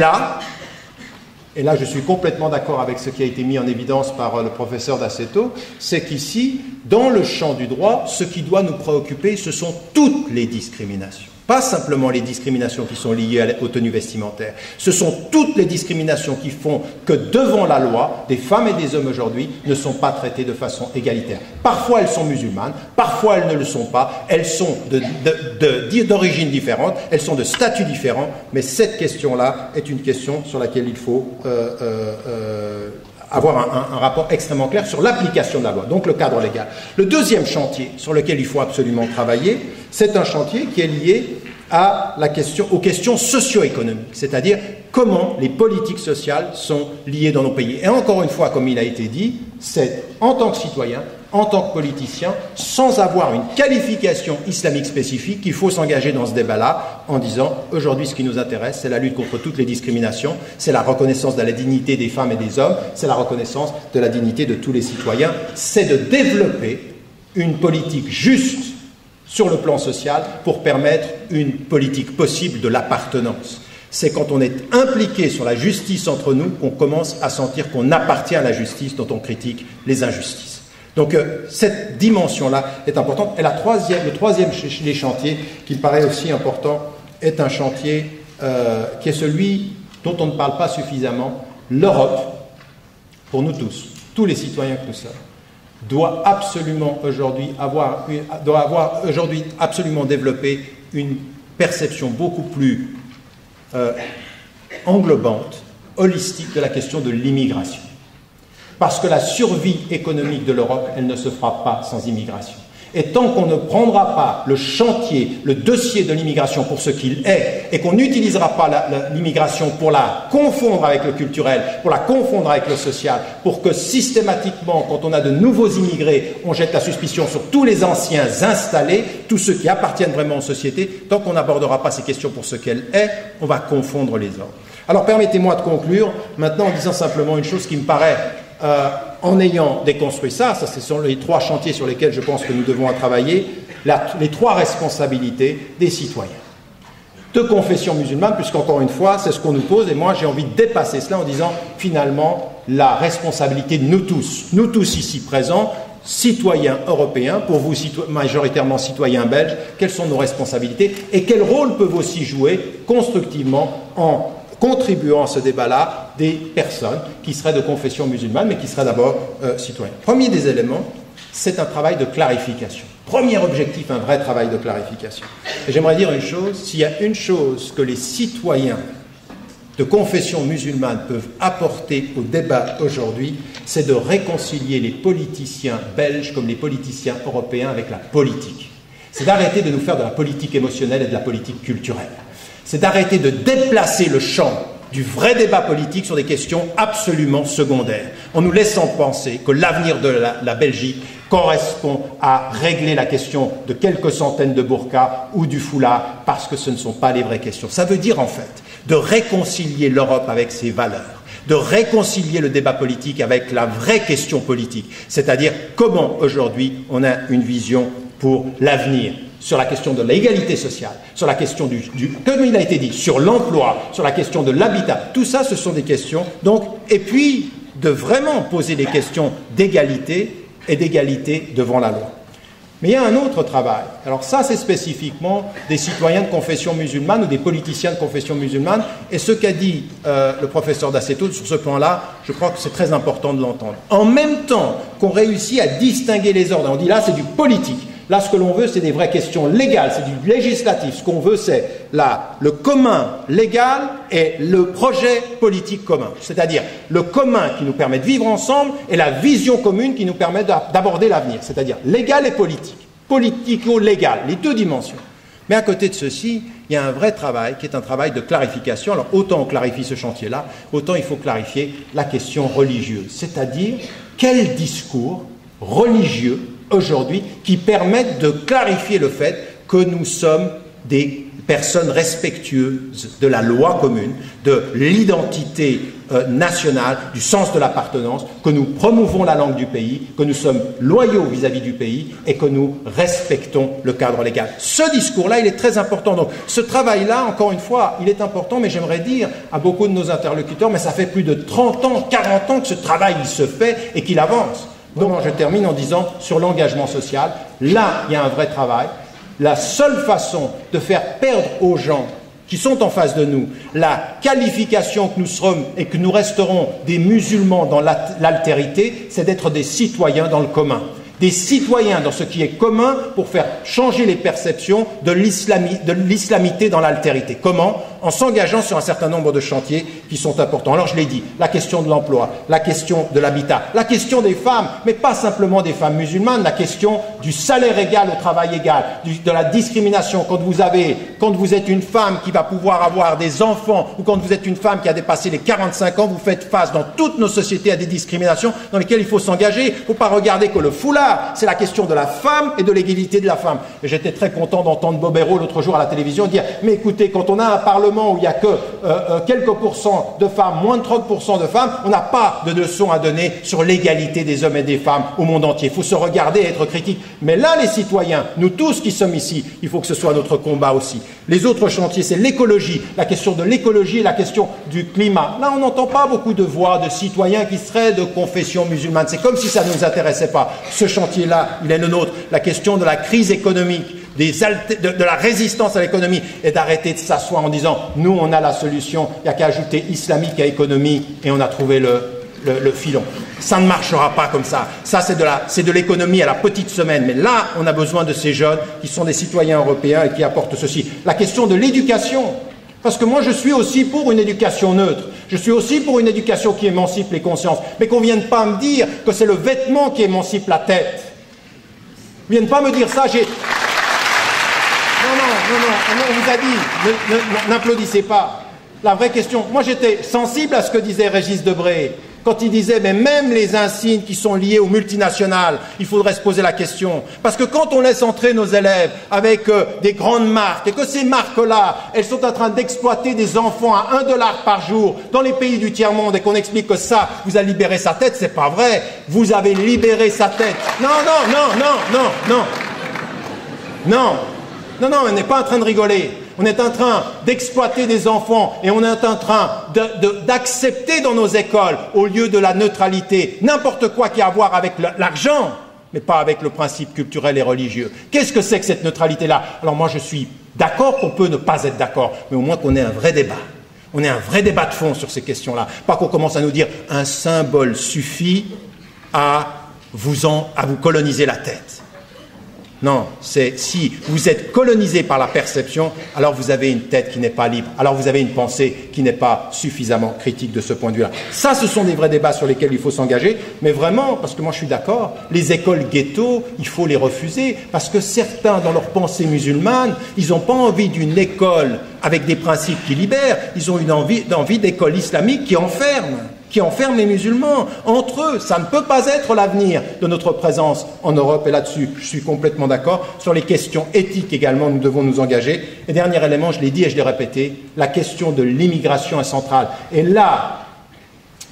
là, je suis complètement d'accord avec ce qui a été mis en évidence par le professeur D'Aceto, c'est qu'ici, dans le champ du droit, ce qui doit nous préoccuper, ce sont toutes les discriminations. Pas simplement les discriminations qui sont liées aux tenues vestimentaires. Ce sont toutes les discriminations qui font que devant la loi, des femmes et des hommes aujourd'hui ne sont pas traitées de façon égalitaire. Parfois elles sont musulmanes, parfois elles ne le sont pas, elles sont d'origine différente, elles sont de statut différent, mais cette question-là est une question sur laquelle il faut avoir un rapport extrêmement clair sur l'application de la loi, donc le cadre légal. Le deuxième chantier sur lequel il faut absolument travailler, c'est un chantier qui est lié aux questions socio-économiques, c'est-à-dire comment les politiques sociales sont liées dans nos pays. Et encore une fois, comme il a été dit, c'est en tant que citoyen, en tant que politicien, sans avoir une qualification islamique spécifique, qu'il faut s'engager dans ce débat-là en disant aujourd'hui ce qui nous intéresse, c'est la lutte contre toutes les discriminations, c'est la reconnaissance de la dignité des femmes et des hommes, c'est la reconnaissance de la dignité de tous les citoyens, c'est de développer une politique juste sur le plan social pour permettre une politique possible de l'appartenance. C'est quand on est impliqué sur la justice entre nous qu'on commence à sentir qu'on appartient à la justice dont on critique les injustices. Donc cette dimension-là est importante. Et le troisième des chantiers, qui me paraît aussi important, est un chantier qui est celui dont on ne parle pas suffisamment. L'Europe, pour nous tous les citoyens que nous sommes, doit absolument aujourd'hui absolument développer une perception beaucoup plus englobante, holistique de la question de l'immigration. Parce que la survie économique de l'Europe, elle ne se fera pas sans immigration. Et tant qu'on ne prendra pas le chantier, le dossier de l'immigration pour ce qu'il est, et qu'on n'utilisera pas l'immigration pour la confondre avec le culturel, pour la confondre avec le social, pour que systématiquement, quand on a de nouveaux immigrés, on jette la suspicion sur tous les anciens installés, tous ceux qui appartiennent vraiment aux sociétés, tant qu'on n'abordera pas ces questions pour ce qu'elles est, on va confondre les ordres. Alors permettez-moi de conclure maintenant en disant simplement une chose qui me paraît... en ayant déconstruit ça, ce sont les trois chantiers sur lesquels je pense que nous devons travailler, les trois responsabilités des citoyens. De confession musulmane, puisqu'encore une fois, c'est ce qu'on nous pose, et moi j'ai envie de dépasser cela en disant, finalement, la responsabilité de nous tous ici présents, citoyens européens, pour vous majoritairement citoyens belges, quelles sont nos responsabilités, et quel rôle peuvent aussi jouer constructivement en contribuant à ce débat-là des personnes qui seraient de confession musulmane, mais qui seraient d'abord citoyens. Premier des éléments, c'est un travail de clarification. Premier objectif, un vrai travail de clarification. Et j'aimerais dire une chose, s'il y a une chose que les citoyens de confession musulmane peuvent apporter au débat aujourd'hui, c'est de réconcilier les politiciens belges comme les politiciens européens avec la politique. C'est d'arrêter de nous faire de la politique émotionnelle et de la politique culturelle. C'est d'arrêter de déplacer le champ du vrai débat politique sur des questions absolument secondaires, en nous laissant penser que l'avenir de la Belgique correspond à régler la question de quelques centaines de burqas ou du foulard, parce que ce ne sont pas les vraies questions. Ça veut dire en fait de réconcilier l'Europe avec ses valeurs, de réconcilier le débat politique avec la vraie question politique, c'est-à-dire comment aujourd'hui on a une vision pour l'avenir, sur la question de l'égalité sociale, sur la question comme il a été dit, sur l'emploi, sur la question de l'habitat. Tout ça, ce sont des questions, donc, et puis de vraiment poser des questions d'égalité et d'égalité devant la loi. Mais il y a un autre travail. Alors ça, c'est spécifiquement des citoyens de confession musulmane ou des politiciens de confession musulmane. Et ce qu'a dit le professeur D'Aceto sur ce plan-là, je crois que c'est très important de l'entendre. En même temps qu'on réussit à distinguer les ordres, on dit là, c'est du politique. Là, ce que l'on veut, c'est des vraies questions légales, c'est du législatif. Ce qu'on veut, c'est le commun légal et le projet politique commun. C'est-à-dire le commun qui nous permet de vivre ensemble et la vision commune qui nous permet d'aborder l'avenir. C'est-à-dire légal et politique. Politico-légal, les deux dimensions. Mais à côté de ceci, il y a un vrai travail qui est un travail de clarification. Alors autant on clarifie ce chantier-là, autant il faut clarifier la question religieuse, c'est-à-dire quel discours religieux aujourd'hui qui permettent de clarifier le fait que nous sommes des personnes respectueuses de la loi commune, de l'identité nationale, du sens de l'appartenance, que nous promouvons la langue du pays, que nous sommes loyaux vis-à-vis du pays et que nous respectons le cadre légal. Ce discours-là, il est très important. Donc, ce travail-là, encore une fois, il est important, mais j'aimerais dire à beaucoup de nos interlocuteurs, mais ça fait plus de 30 ans, 40 ans que ce travail, il se fait et qu'il avance. Donc, je termine en disant, sur l'engagement social, là, il y a un vrai travail. La seule façon de faire perdre aux gens qui sont en face de nous la qualification que nous serons et que nous resterons des musulmans dans l'altérité, c'est d'être des citoyens dans le commun. Des citoyens dans ce qui est commun pour faire changer les perceptions de l'islamité dans l'altérité. Comment? En s'engageant sur un certain nombre de chantiers qui sont importants. Alors je l'ai dit, la question de l'emploi, la question de l'habitat, la question des femmes, mais pas simplement des femmes musulmanes, la question du salaire égal au travail égal, de la discrimination. Quand vous êtes une femme qui va pouvoir avoir des enfants ou quand vous êtes une femme qui a dépassé les 45 ans, vous faites face dans toutes nos sociétés à des discriminations dans lesquelles il faut s'engager. Il ne faut pas regarder que le foulard. C'est la question de la femme et de l'égalité de la femme. Et j'étais très content d'entendre Bob Hérault l'autre jour à la télévision dire « Mais écoutez, quand on a un parlement où il n'y a que quelques pourcents de femmes, moins de 30% de femmes, on n'a pas de leçon à donner sur l'égalité des hommes et des femmes au monde entier. Il faut se regarder et être critique. Mais là, les citoyens, nous tous qui sommes ici, il faut que ce soit notre combat aussi. Les autres chantiers, c'est l'écologie, la question de l'écologie et la question du climat. Là, on n'entend pas beaucoup de voix de citoyens qui seraient de confession musulmane. C'est comme si ça ne nous intéressait pas. Ce chantier-là, il est le nôtre. La question de la crise économique, de la résistance à l'économie et d'arrêter de s'asseoir en disant « Nous, on a la solution, il n'y a qu'à ajouter islamique à économie et on a trouvé le filon. » Ça ne marchera pas comme ça. Ça, c'est de l'économie à la petite semaine. Mais là, on a besoin de ces jeunes qui sont des citoyens européens et qui apportent ceci. La question de l'éducation. Parce que moi, je suis aussi pour une éducation neutre. Je suis aussi pour une éducation qui émancipe les consciences. Mais qu'on ne vienne pas me dire que c'est le vêtement qui émancipe la tête. Ils ne viennent pas me dire ça. Non, on vous a dit, n'applaudissez pas. La vraie question, moi j'étais sensible à ce que disait Régis Debray, quand il disait, mais même les insignes qui sont liés aux multinationales, il faudrait se poser la question. Parce que quand on laisse entrer nos élèves avec des grandes marques, et que ces marques-là, elles sont en train d'exploiter des enfants à $1 par jour dans les pays du tiers-monde, et qu'on explique que ça, vous a libéré sa tête, c'est pas vrai. Vous avez libéré sa tête. Non, on n'est pas en train de rigoler. On est en train d'exploiter des enfants et on est en train d'accepter dans nos écoles, au lieu de la neutralité, n'importe quoi qui a à voir avec l'argent, mais pas avec le principe culturel et religieux. Qu'est-ce que c'est que cette neutralité-là? Alors moi, je suis d'accord qu'on peut ne pas être d'accord, mais au moins qu'on ait un vrai débat. On ait un vrai débat de fond sur ces questions-là. Pas qu'on commence à nous dire un symbole suffit à vous coloniser la tête. Non, c'est si vous êtes colonisé par la perception, alors vous avez une tête qui n'est pas libre, alors vous avez une pensée qui n'est pas suffisamment critique de ce point de vue-là. Ça, ce sont des vrais débats sur lesquels il faut s'engager, mais vraiment, parce que moi je suis d'accord, les écoles ghetto, il faut les refuser, parce que certains, dans leur pensée musulmane, ils n'ont pas envie d'une école avec des principes qui libèrent, ils ont une envie d'école islamique qui enferme les musulmans entre eux. Ça ne peut pas être l'avenir de notre présence en Europe. Et là-dessus, je suis complètement d'accord. Sur les questions éthiques également, nous devons nous engager. Et dernier élément, je l'ai dit et je l'ai répété, la question de l'immigration est centrale. Et là,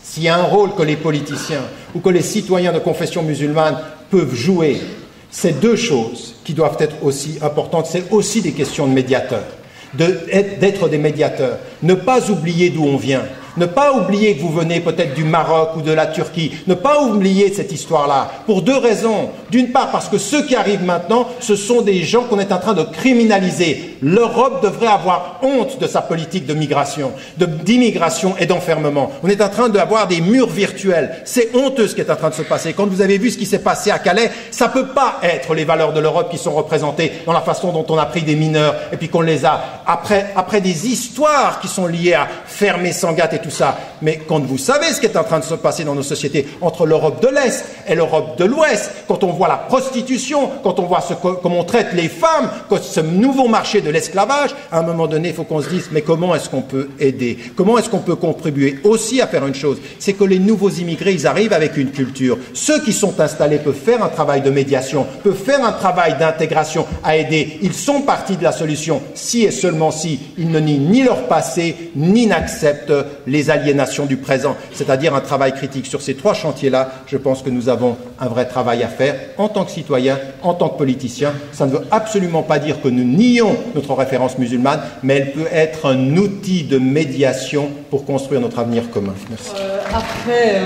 s'il y a un rôle que les politiciens ou que les citoyens de confession musulmane peuvent jouer, c'est deux choses qui doivent être aussi importantes. C'est aussi des questions de médiateurs, d'être des médiateurs. Ne pas oublier d'où on vient. Ne pas oublier que vous venez peut-être du Maroc ou de la Turquie. Ne pas oublier cette histoire-là. Pour deux raisons. D'une part, parce que ceux qui arrivent maintenant, ce sont des gens qu'on est en train de criminaliser. L'Europe devrait avoir honte de sa politique de migration, d'immigration et d'enfermement. On est en train d'avoir des murs virtuels. C'est honteux ce qui est en train de se passer. Quand vous avez vu ce qui s'est passé à Calais, ça ne peut pas être les valeurs de l'Europe qui sont représentées dans la façon dont on a pris des mineurs et puis qu'on les a, après des histoires qui sont liées à fermer Sangatte et tout ça, mais quand vous savez ce qui est en train de se passer dans nos sociétés, entre l'Europe de l'Est et l'Europe de l'Ouest, quand on voit la prostitution, quand on voit comment on traite les femmes, ce nouveau marché de l'esclavage, à un moment donné, il faut qu'on se dise, mais comment est-ce qu'on peut aider? Comment est-ce qu'on peut contribuer aussi à faire une chose? C'est que les nouveaux immigrés, ils arrivent avec une culture. Ceux qui sont installés peuvent faire un travail de médiation, peuvent faire un travail d'intégration à aider. Ils sont partie de la solution, si et seulement si ils ne nient ni leur passé, ni n'acceptent les aliénations du présent. C'est-à-dire un travail critique. Sur ces trois chantiers-là, je pense que nous avons un vrai travail à faire en tant que citoyens, en tant que politiciens. Ça ne veut absolument pas dire que nous nions notre référence musulmane, mais elle peut être un outil de médiation pour construire notre avenir commun. Merci. Après,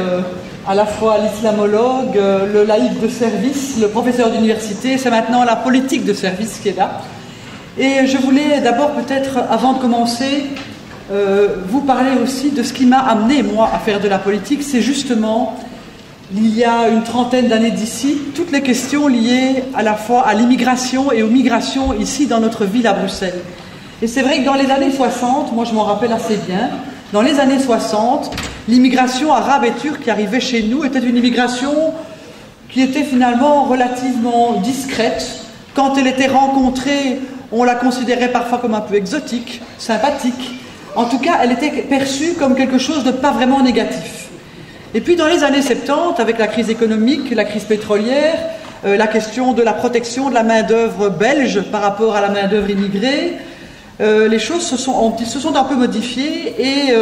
à la fois l'islamologue, le laïc de service, le professeur d'université, c'est maintenant la politique de service qui est là. Et je voulais d'abord peut-être, avant de commencer, vous parler aussi de ce qui m'a amené, moi, à faire de la politique. C'est justement, il y a une trentaine d'années d'ici, toutes les questions liées à la fois à l'immigration et aux migrations ici dans notre ville à Bruxelles. Et c'est vrai que dans les années 60, moi je m'en rappelle assez bien, dans les années 60, l'immigration arabe et turque qui arrivait chez nous était une immigration qui était finalement relativement discrète. Quand elle était rencontrée, on la considérait parfois comme un peu exotique, sympathique. En tout cas, elle était perçue comme quelque chose de pas vraiment négatif. Et puis dans les années 70, avec la crise économique, la crise pétrolière, la question de la protection de la main-d'œuvre belge par rapport à la main-d'œuvre immigrée, les choses se sont un peu modifiées et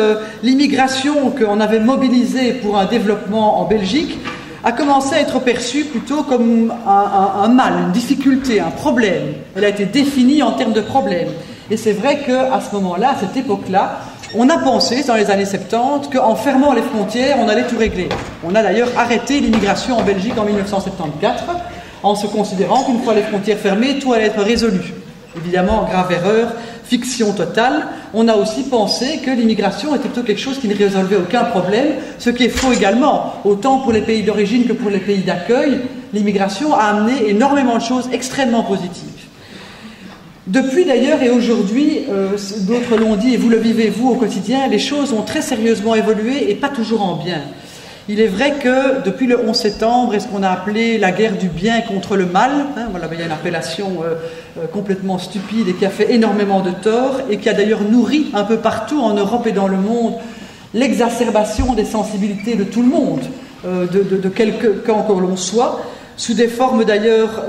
l'immigration qu'on avait mobilisée pour un développement en Belgique a commencé à être perçue plutôt comme un mal, une difficulté, un problème. Elle a été définie en termes de problème. Et c'est vrai qu'à ce moment-là, à cette époque-là, on a pensé, dans les années 70, qu'en fermant les frontières, on allait tout régler. On a d'ailleurs arrêté l'immigration en Belgique en 1974, en se considérant qu'une fois les frontières fermées, tout allait être résolu. Évidemment, grave erreur, fiction totale. On a aussi pensé que l'immigration était plutôt quelque chose qui ne résolvait aucun problème, ce qui est faux également. Autant pour les pays d'origine que pour les pays d'accueil, l'immigration a amené énormément de choses extrêmement positives. Depuis d'ailleurs et aujourd'hui, d'autres l'ont dit et vous le vivez vous au quotidien, les choses ont très sérieusement évolué et pas toujours en bien. Il est vrai que depuis le 11 septembre, est ce qu'on a appelé la guerre du bien contre le mal, voilà, il y a une appellation complètement stupide et qui a fait énormément de tort et qui a d'ailleurs nourri un peu partout en Europe et dans le monde l'exacerbation des sensibilités de tout le monde, de quelque camp que l'on soit, sous des formes d'ailleurs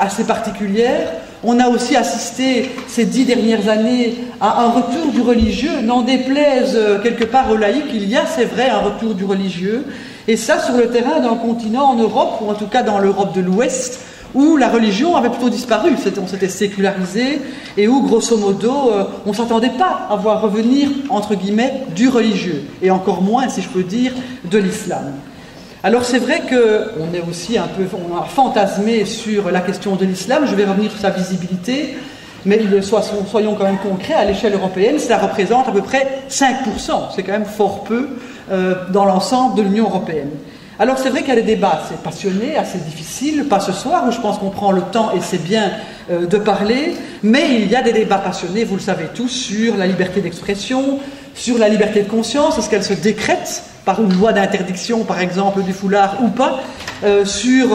assez particulières. On a aussi assisté ces 10 dernières années à un retour du religieux, n'en déplaise quelque part aux laïcs, il y a, c'est vrai, un retour du religieux, et ça sur le terrain d'un continent en Europe, ou en tout cas dans l'Europe de l'Ouest, où la religion avait plutôt disparu, on s'était sécularisé, et où, grosso modo, on ne s'attendait pas à voir revenir, entre guillemets, du religieux, et encore moins, si je peux dire, de l'islam. Alors c'est vrai qu'on est aussi un peu, on a fantasmé sur la question de l'islam, je vais revenir sur sa visibilité, mais soyons quand même concrets, à l'échelle européenne, cela représente à peu près 5%, c'est quand même fort peu dans l'ensemble de l'Union européenne. Alors c'est vrai qu'il y a des débats assez passionnés, assez difficiles, pas ce soir où je pense qu'on prend le temps et c'est bien de parler, mais il y a des débats passionnés, vous le savez tous, sur la liberté d'expression, sur la liberté de conscience, est-ce qu'elle se décrète par une loi d'interdiction, par exemple, du foulard ou pas, sur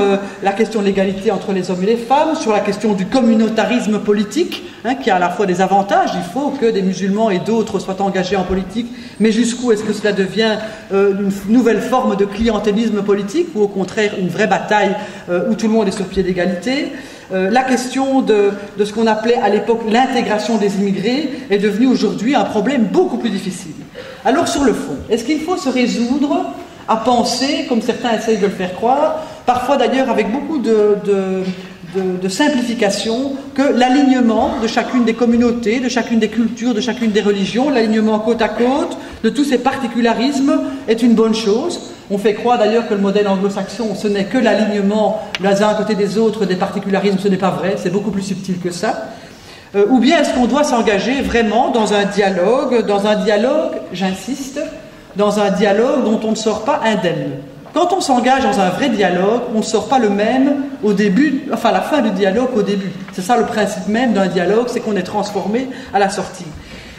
la question de l'égalité entre les hommes et les femmes, sur la question du communautarisme politique, qui a à la fois des avantages, il faut que des musulmans et d'autres soient engagés en politique, mais jusqu'où est-ce que cela devient une nouvelle forme de clientélisme politique, ou au contraire une vraie bataille où tout le monde est sur pied d'égalité. La question de ce qu'on appelait à l'époque l'intégration des immigrés est devenue aujourd'hui un problème beaucoup plus difficile. Alors sur le fond, est-ce qu'il faut se résoudre à penser, comme certains essayent de le faire croire, parfois d'ailleurs avec beaucoup de simplification, que l'alignement de chacune des communautés, de chacune des cultures, de chacune des religions, l'alignement côte à côte de tous ces particularismes est une bonne chose. On fait croire d'ailleurs que le modèle anglo-saxon, ce n'est que l'alignement les uns à côté des autres des particularismes, ce n'est pas vrai, c'est beaucoup plus subtil que ça. Ou bien est-ce qu'on doit s'engager vraiment dans un dialogue, j'insiste, dans un dialogue dont on ne sort pas indemne. Quand on s'engage dans un vrai dialogue, on ne sort pas le même au début, enfin à la fin du dialogue au début. C'est ça le principe même d'un dialogue, c'est qu'on est transformé à la sortie.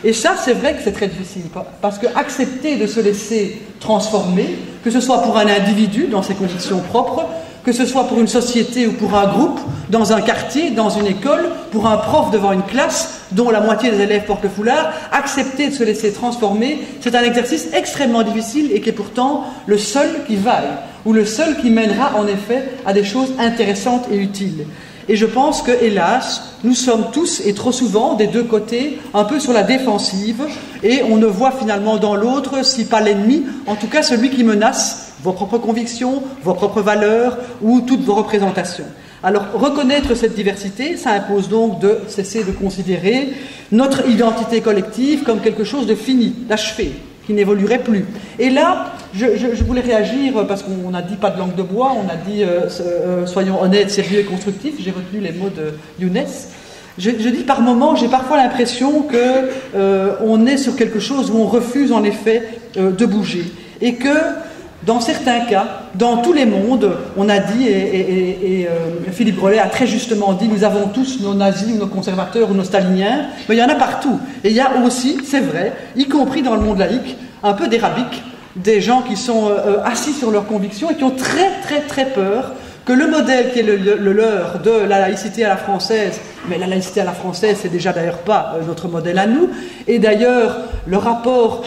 Et ça, c'est vrai que c'est très difficile, parce que accepter de se laisser transformer, que ce soit pour un individu dans ses convictions propres, que ce soit pour une société ou pour un groupe, dans un quartier, dans une école, pour un prof devant une classe dont la moitié des élèves portent le foulard, accepter de se laisser transformer, c'est un exercice extrêmement difficile et qui est pourtant le seul qui vaille, ou le seul qui mènera en effet à des choses intéressantes et utiles. Et je pense que, hélas, nous sommes tous, et trop souvent, des deux côtés, un peu sur la défensive, et on ne voit finalement dans l'autre, si pas l'ennemi, en tout cas celui qui menace vos propres convictions, vos propres valeurs, ou toutes vos représentations. Alors, reconnaître cette diversité, ça impose donc de cesser de considérer notre identité collective comme quelque chose de fini, d'achevé, qui n'évoluerait plus. Et là, je voulais réagir, parce qu'on a dit pas de langue de bois, on a dit soyons honnêtes, sérieux et constructifs, j'ai retenu les mots de Younes. Je dis par moments, j'ai parfois l'impression qu'on est sur quelque chose où on refuse en effet de bouger. Et que, dans certains cas, dans tous les mondes, on a dit, et Philippe Grelet a très justement dit, nous avons tous nos nazis ou nos conservateurs ou nos staliniens, mais il y en a partout. Et il y a aussi, c'est vrai, y compris dans le monde laïque, un peu des rabiques, des gens qui sont assis sur leurs convictions et qui ont très très très peur que le modèle qui est le leur de la laïcité à la française, mais la laïcité à la française, c'est déjà d'ailleurs pas notre modèle à nous, et d'ailleurs les rapports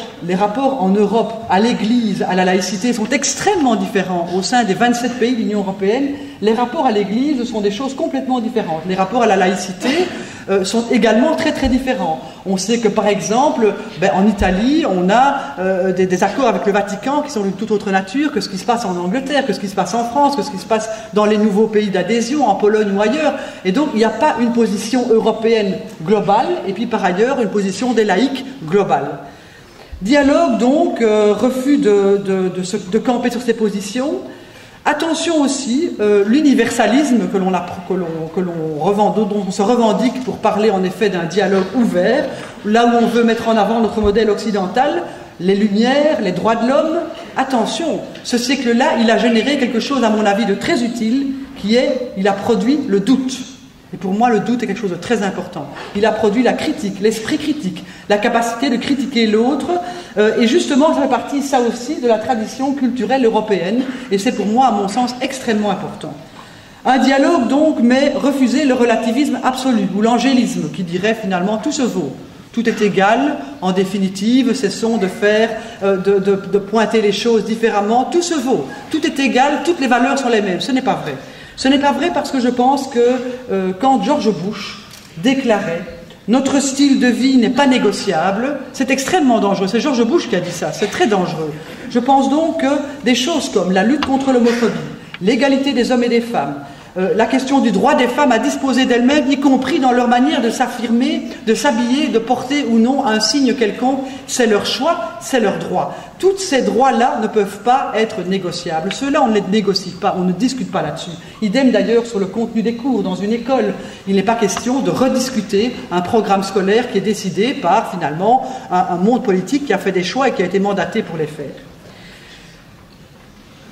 en Europe à l'Église, à la laïcité sont extrêmement différents au sein des 27 pays de l'Union européenne. Les rapports à l'Église sont des choses complètement différentes. Les rapports à la laïcité sont également très très différents. On sait que par exemple, en Italie, on a des accords avec le Vatican qui sont d'une toute autre nature que ce qui se passe en Angleterre, que ce qui se passe en France, que ce qui se passe dans les nouveaux pays d'adhésion, en Pologne ou ailleurs. Et donc il n'y a pas une position européenne globale, et puis par ailleurs une position des laïcs globale. Dialogue donc, refus de camper sur ces positions. Attention aussi, l'universalisme dont on se revendique pour parler en effet d'un dialogue ouvert, là où on veut mettre en avant notre modèle occidental, les Lumières, les droits de l'homme. Attention, ce siècle-là, il a généré quelque chose à mon avis de très utile, il a produit le doute. Et pour moi, le doute est quelque chose de très important. Il a produit la critique, l'esprit critique, la capacité de critiquer l'autre. Et justement, ça fait partie, ça aussi, de la tradition culturelle européenne. Et c'est pour moi, à mon sens, extrêmement important. Un dialogue donc, mais refuser le relativisme absolu, ou l'angélisme, qui dirait finalement tout se vaut. Tout est égal, en définitive, cessons de faire, de pointer les choses différemment. Tout se vaut, tout est égal, toutes les valeurs sont les mêmes. Ce n'est pas vrai. Ce n'est pas vrai parce que je pense que quand George Bush déclarait « Notre style de vie n'est pas négociable », c'est extrêmement dangereux. C'est George Bush qui a dit ça, c'est très dangereux. Je pense donc que des choses comme la lutte contre l'homophobie, l'égalité des hommes et des femmes, la question du droit des femmes à disposer d'elles-mêmes, y compris dans leur manière de s'affirmer, de s'habiller, de porter ou non un signe quelconque, c'est leur choix, c'est leur droit. Tous ces droits-là ne peuvent pas être négociables. Ceux-là, on ne les négocie pas, on ne discute pas là-dessus. Idem d'ailleurs sur le contenu des cours dans une école. Il n'est pas question de rediscuter un programme scolaire qui est décidé par, finalement, un monde politique qui a fait des choix et qui a été mandaté pour les faire.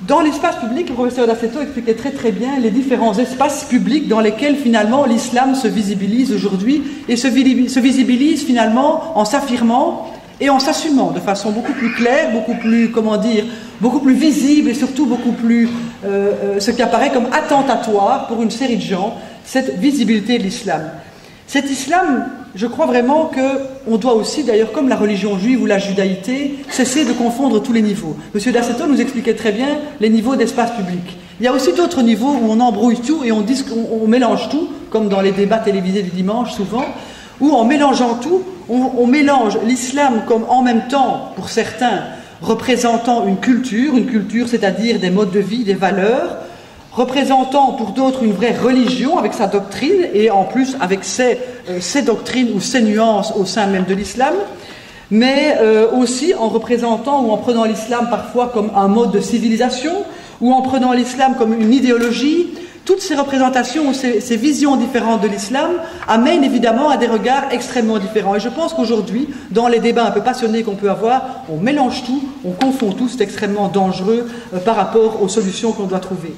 Dans l'espace public, le professeur D'Assetto expliquait très très bien les différents espaces publics dans lesquels finalement l'islam se visibilise aujourd'hui et se visibilise finalement en s'affirmant et en s'assumant de façon beaucoup plus claire, beaucoup plus, beaucoup plus visible et surtout beaucoup plus, ce qui apparaît comme attentatoire pour une série de gens, cette visibilité de l'islam. Cet islam, je crois vraiment qu'on doit aussi, d'ailleurs comme la religion juive ou la judaïté, cesser de confondre tous les niveaux. M. D'Assetto nous expliquait très bien les niveaux d'espace public. Il y a aussi d'autres niveaux où on embrouille tout et on mélange tout, comme dans les débats télévisés du dimanche souvent, où en mélangeant tout, on mélange l'islam comme en même temps, pour certains, représentant une culture c'est-à-dire des modes de vie, des valeurs, représentant pour d'autres une vraie religion avec sa doctrine et en plus avec ses doctrines ou ses nuances au sein même de l'islam, mais aussi en représentant ou en prenant l'islam parfois comme un mode de civilisation ou en prenant l'islam comme une idéologie. Toutes ces représentations ou ces visions différentes de l'islam amènent évidemment à des regards extrêmement différents. Et je pense qu'aujourd'hui, dans les débats un peu passionnés qu'on peut avoir, on mélange tout, on confond tout, c'est extrêmement dangereux par rapport aux solutions qu'on doit trouver.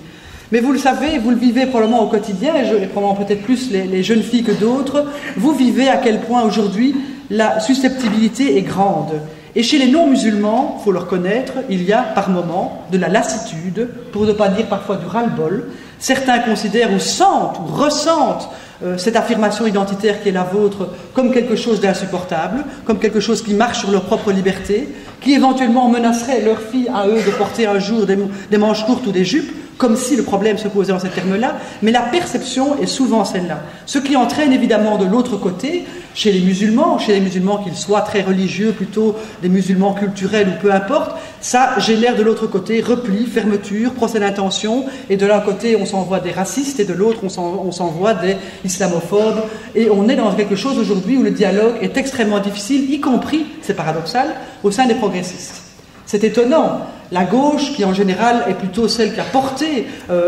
Mais vous le savez, vous le vivez probablement au quotidien, et probablement peut-être plus les jeunes filles que d'autres, vous vivez à quel point aujourd'hui la susceptibilité est grande. Et chez les non-musulmans, il faut le reconnaître, il y a par moments de la lassitude, pour ne pas dire parfois du ras-le-bol. Certains considèrent ou sentent ou ressentent cette affirmation identitaire qui est la vôtre comme quelque chose d'insupportable, comme quelque chose qui marche sur leur propre liberté, qui éventuellement menacerait leur fille à eux de porter un jour des manches courtes ou des jupes, comme si le problème se posait en ces termes-là, mais la perception est souvent celle-là. Ce qui entraîne évidemment de l'autre côté, chez les musulmans qu'ils soient très religieux, plutôt des musulmans culturels ou peu importe, ça génère de l'autre côté repli, fermeture, procès d'intention, et de l'un côté on s'envoie des racistes, et de l'autre on s'envoie des islamophobes, et on est dans quelque chose aujourd'hui où le dialogue est extrêmement difficile, y compris, c'est paradoxal, au sein des progressistes. C'est étonnant. La gauche, qui en général est plutôt celle qui a porté,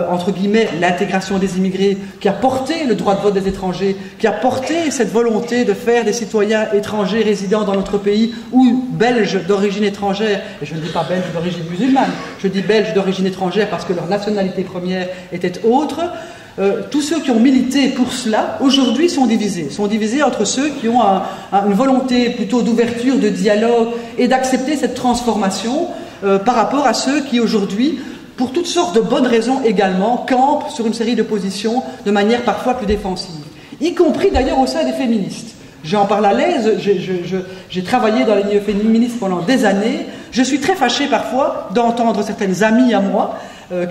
entre guillemets, l'intégration des immigrés, qui a porté le droit de vote des étrangers, qui a porté cette volonté de faire des citoyens étrangers résidant dans notre pays ou belges d'origine étrangère, et je ne dis pas belges d'origine musulmane, je dis belges d'origine étrangère parce que leur nationalité première était autre. Tous ceux qui ont milité pour cela, aujourd'hui, sont divisés entre ceux qui ont une volonté plutôt d'ouverture, de dialogue et d'accepter cette transformation par rapport à ceux qui, aujourd'hui, pour toutes sortes de bonnes raisons également, campent sur une série de positions de manière parfois plus défensive, y compris d'ailleurs au sein des féministes. J'en parle à l'aise, j'ai travaillé dans les milieux féministes pendant des années, je suis très fâché parfois d'entendre certaines amies à moi,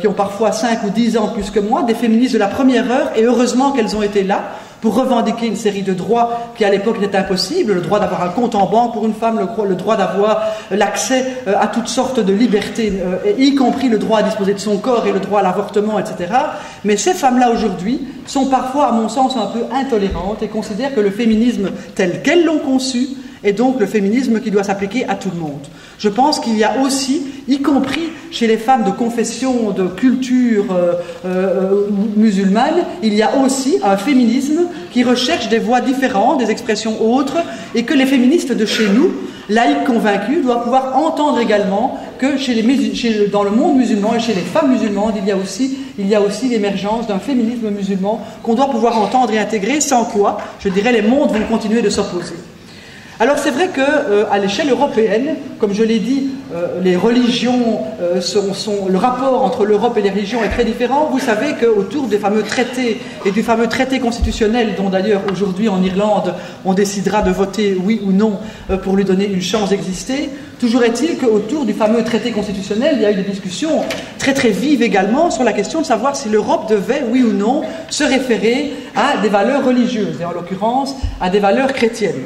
qui ont parfois 5 ou 10 ans plus que moi, des féministes de la première heure, et heureusement qu'elles ont été là pour revendiquer une série de droits qui à l'époque étaient impossibles, le droit d'avoir un compte en banque pour une femme, le droit d'avoir l'accès à toutes sortes de libertés, y compris le droit à disposer de son corps et le droit à l'avortement, etc. Mais ces femmes-là aujourd'hui sont parfois, à mon sens, un peu intolérantes et considèrent que le féminisme tel qu'elles l'ont conçu est donc le féminisme qui doit s'appliquer à tout le monde. Je pense qu'il y a aussi, y compris chez les femmes de confession, de culture musulmane, il y a aussi un féminisme qui recherche des voies différentes, des expressions autres, et que les féministes de chez nous, laïcs convaincus, doivent pouvoir entendre également que dans le monde musulman et chez les femmes musulmanes, il y a aussi l'émergence d'un féminisme musulman qu'on doit pouvoir entendre et intégrer, sans quoi, je dirais, les mondes vont continuer de s'opposer. Alors c'est vrai qu'à l'échelle européenne, comme je l'ai dit, les religions, le rapport entre l'Europe et les religions est très différent. Vous savez qu'autour des fameux traités et du fameux traité constitutionnel, dont d'ailleurs aujourd'hui en Irlande on décidera de voter oui ou non pour lui donner une chance d'exister, toujours est-il qu'autour du fameux traité constitutionnel, il y a eu des discussions très très vives également sur la question de savoir si l'Europe devait, oui ou non, se référer à des valeurs religieuses, et en l'occurrence à des valeurs chrétiennes.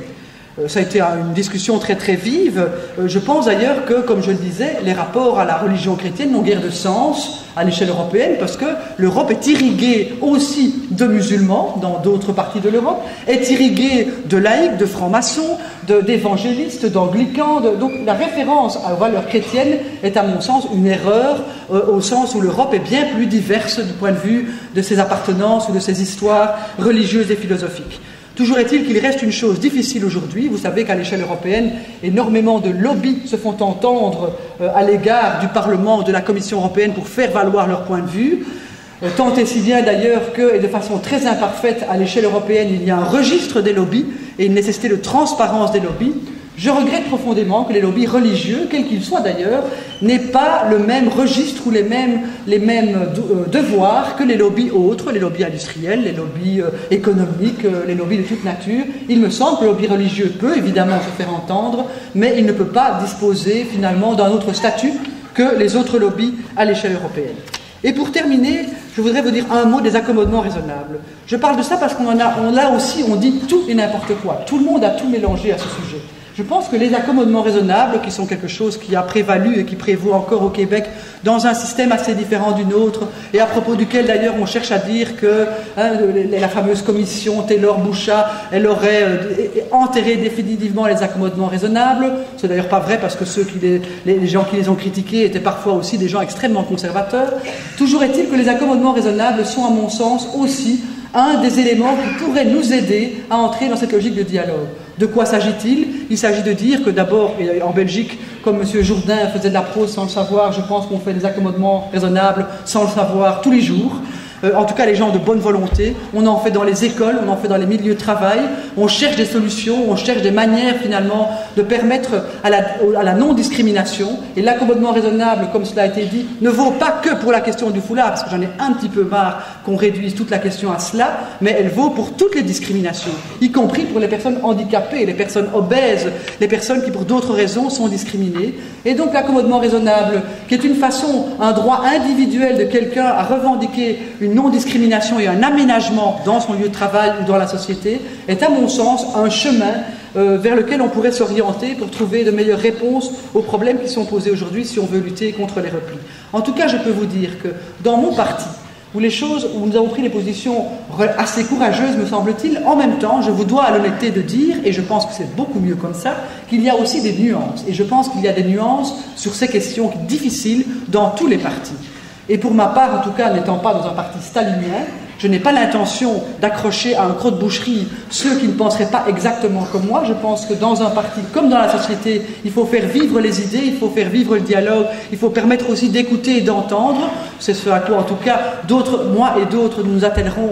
Ça a été une discussion très très vive. Je pense d'ailleurs que, comme je le disais, les rapports à la religion chrétienne n'ont guère de sens à l'échelle européenne parce que l'Europe est irriguée aussi de musulmans dans d'autres parties de l'Europe, est irriguée de laïcs, de francs-maçons, d'évangélistes, d'anglicans. Donc la référence aux valeurs chrétiennes est à mon sens une erreur au sens où l'Europe est bien plus diverse du point de vue de ses appartenances ou de ses histoires religieuses et philosophiques. Toujours est-il qu'il reste une chose difficile aujourd'hui. Vous savez qu'à l'échelle européenne, énormément de lobbies se font entendre à l'égard du Parlement ou de la Commission européenne pour faire valoir leur point de vue. Tant et si bien d'ailleurs que, et de façon très imparfaite, à l'échelle européenne, il y a un registre des lobbies et une nécessité de transparence des lobbies. Je regrette profondément que les lobbies religieux, quels qu'ils soient d'ailleurs, n'aient pas le même registre ou les mêmes devoirs que les lobbies autres, les lobbies industriels, les lobbies économiques, les lobbies de toute nature. Il me semble que le lobby religieux peut évidemment se faire entendre, mais il ne peut pas disposer finalement d'un autre statut que les autres lobbies à l'échelle européenne. Et pour terminer, je voudrais vous dire un mot des accommodements raisonnables. Je parle de ça parce là aussi, on dit tout et n'importe quoi. Tout le monde a tout mélangé à ce sujet. Je pense que les accommodements raisonnables, qui sont quelque chose qui a prévalu et qui prévaut encore au Québec dans un système assez différent du nôtre, et à propos duquel d'ailleurs on cherche à dire que la fameuse commission Taylor-Bouchat, elle aurait enterré définitivement les accommodements raisonnables. C'est d'ailleurs pas vrai parce que les gens qui les ont critiqués étaient parfois aussi des gens extrêmement conservateurs. Toujours est-il que les accommodements raisonnables sont à mon sens aussi un des éléments qui pourrait nous aider à entrer dans cette logique de dialogue. De quoi s'agit-il ? Il s'agit de dire que d'abord, et en Belgique, comme M. Jourdain faisait de la prose sans le savoir, je pense qu'on fait des accommodements raisonnables sans le savoir tous les jours. en tout cas les gens de bonne volonté, on en fait dans les écoles, on en fait dans les milieux de travail, on cherche des solutions, on cherche des manières finalement de permettre à la non-discrimination. Et l'accommodement raisonnable, comme cela a été dit, ne vaut pas que pour la question du foulard, parce que j'en ai un petit peu marre qu'on réduise toute la question à cela, mais elle vaut pour toutes les discriminations, y compris pour les personnes handicapées, les personnes obèses, les personnes qui pour d'autres raisons sont discriminées. Et donc l'accommodement raisonnable, qui est une façon, un droit individuel de quelqu'un à revendiquer une non-discrimination et un aménagement dans son lieu de travail ou dans la société, est à mon sens un chemin vers lequel on pourrait s'orienter pour trouver de meilleures réponses aux problèmes qui sont posés aujourd'hui si on veut lutter contre les replis. En tout cas, je peux vous dire que dans mon parti, où nous avons pris des positions assez courageuses, me semble-t-il, en même temps, je vous dois à l'honnêteté de dire, et je pense que c'est beaucoup mieux comme ça, qu'il y a aussi des nuances. Et je pense qu'il y a des nuances sur ces questions difficiles dans tous les partis. Et pour ma part, en tout cas, n'étant pas dans un parti stalinien, je n'ai pas l'intention d'accrocher à un croc-de-boucherie ceux qui ne penseraient pas exactement comme moi. Je pense que dans un parti comme dans la société, il faut faire vivre les idées, il faut faire vivre le dialogue, il faut permettre aussi d'écouter et d'entendre. C'est ce à quoi, en tout cas, moi et d'autres, nous attellerons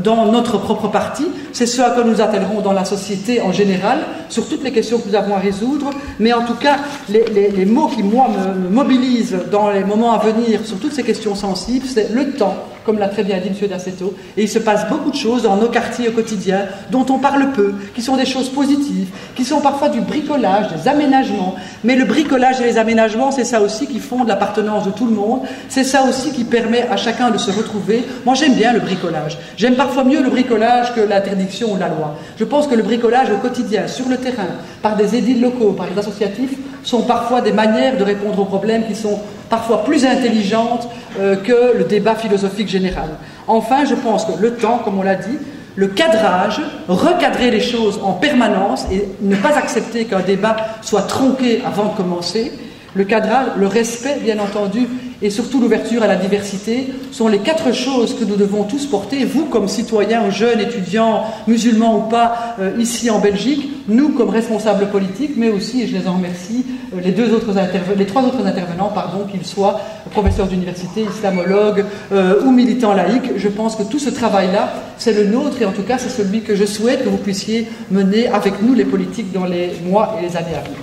dans notre propre parti. C'est ce à quoi nous attellerons dans la société en général, sur toutes les questions que nous avons à résoudre. Mais en tout cas, les mots qui, moi, me mobilisent dans les moments à venir sur toutes ces questions sensibles, c'est le temps, comme l'a très bien dit M. Dassetto, et il se passe beaucoup de choses dans nos quartiers au quotidien, dont on parle peu, qui sont des choses positives, qui sont parfois du bricolage, des aménagements, mais le bricolage et les aménagements, c'est ça aussi qui fonde l'appartenance de tout le monde, c'est ça aussi qui permet à chacun de se retrouver. Moi j'aime bien le bricolage, j'aime parfois mieux le bricolage que l'interdiction ou la loi. Je pense que le bricolage au quotidien, sur le terrain, par des édiles locaux, par les associatifs, sont parfois des manières de répondre aux problèmes qui sont parfois plus intelligentes que le débat philosophique général. Enfin, je pense que le temps, comme on l'a dit, le cadrage, recadrer les choses en permanence et ne pas accepter qu'un débat soit tronqué avant de commencer, le cadrage, le respect, bien entendu, et surtout l'ouverture à la diversité sont les 4 choses que nous devons tous porter, vous comme citoyens, jeunes, étudiants, musulmans ou pas, ici en Belgique, nous comme responsables politiques, mais aussi, et je les en remercie, les 3 autres intervenants, qu'ils soient professeurs d'université, islamologues ou militants laïcs. Je pense que tout ce travail-là, c'est le nôtre, et en tout cas c'est celui que je souhaite que vous puissiez mener avec nous les politiques dans les mois et les années à venir.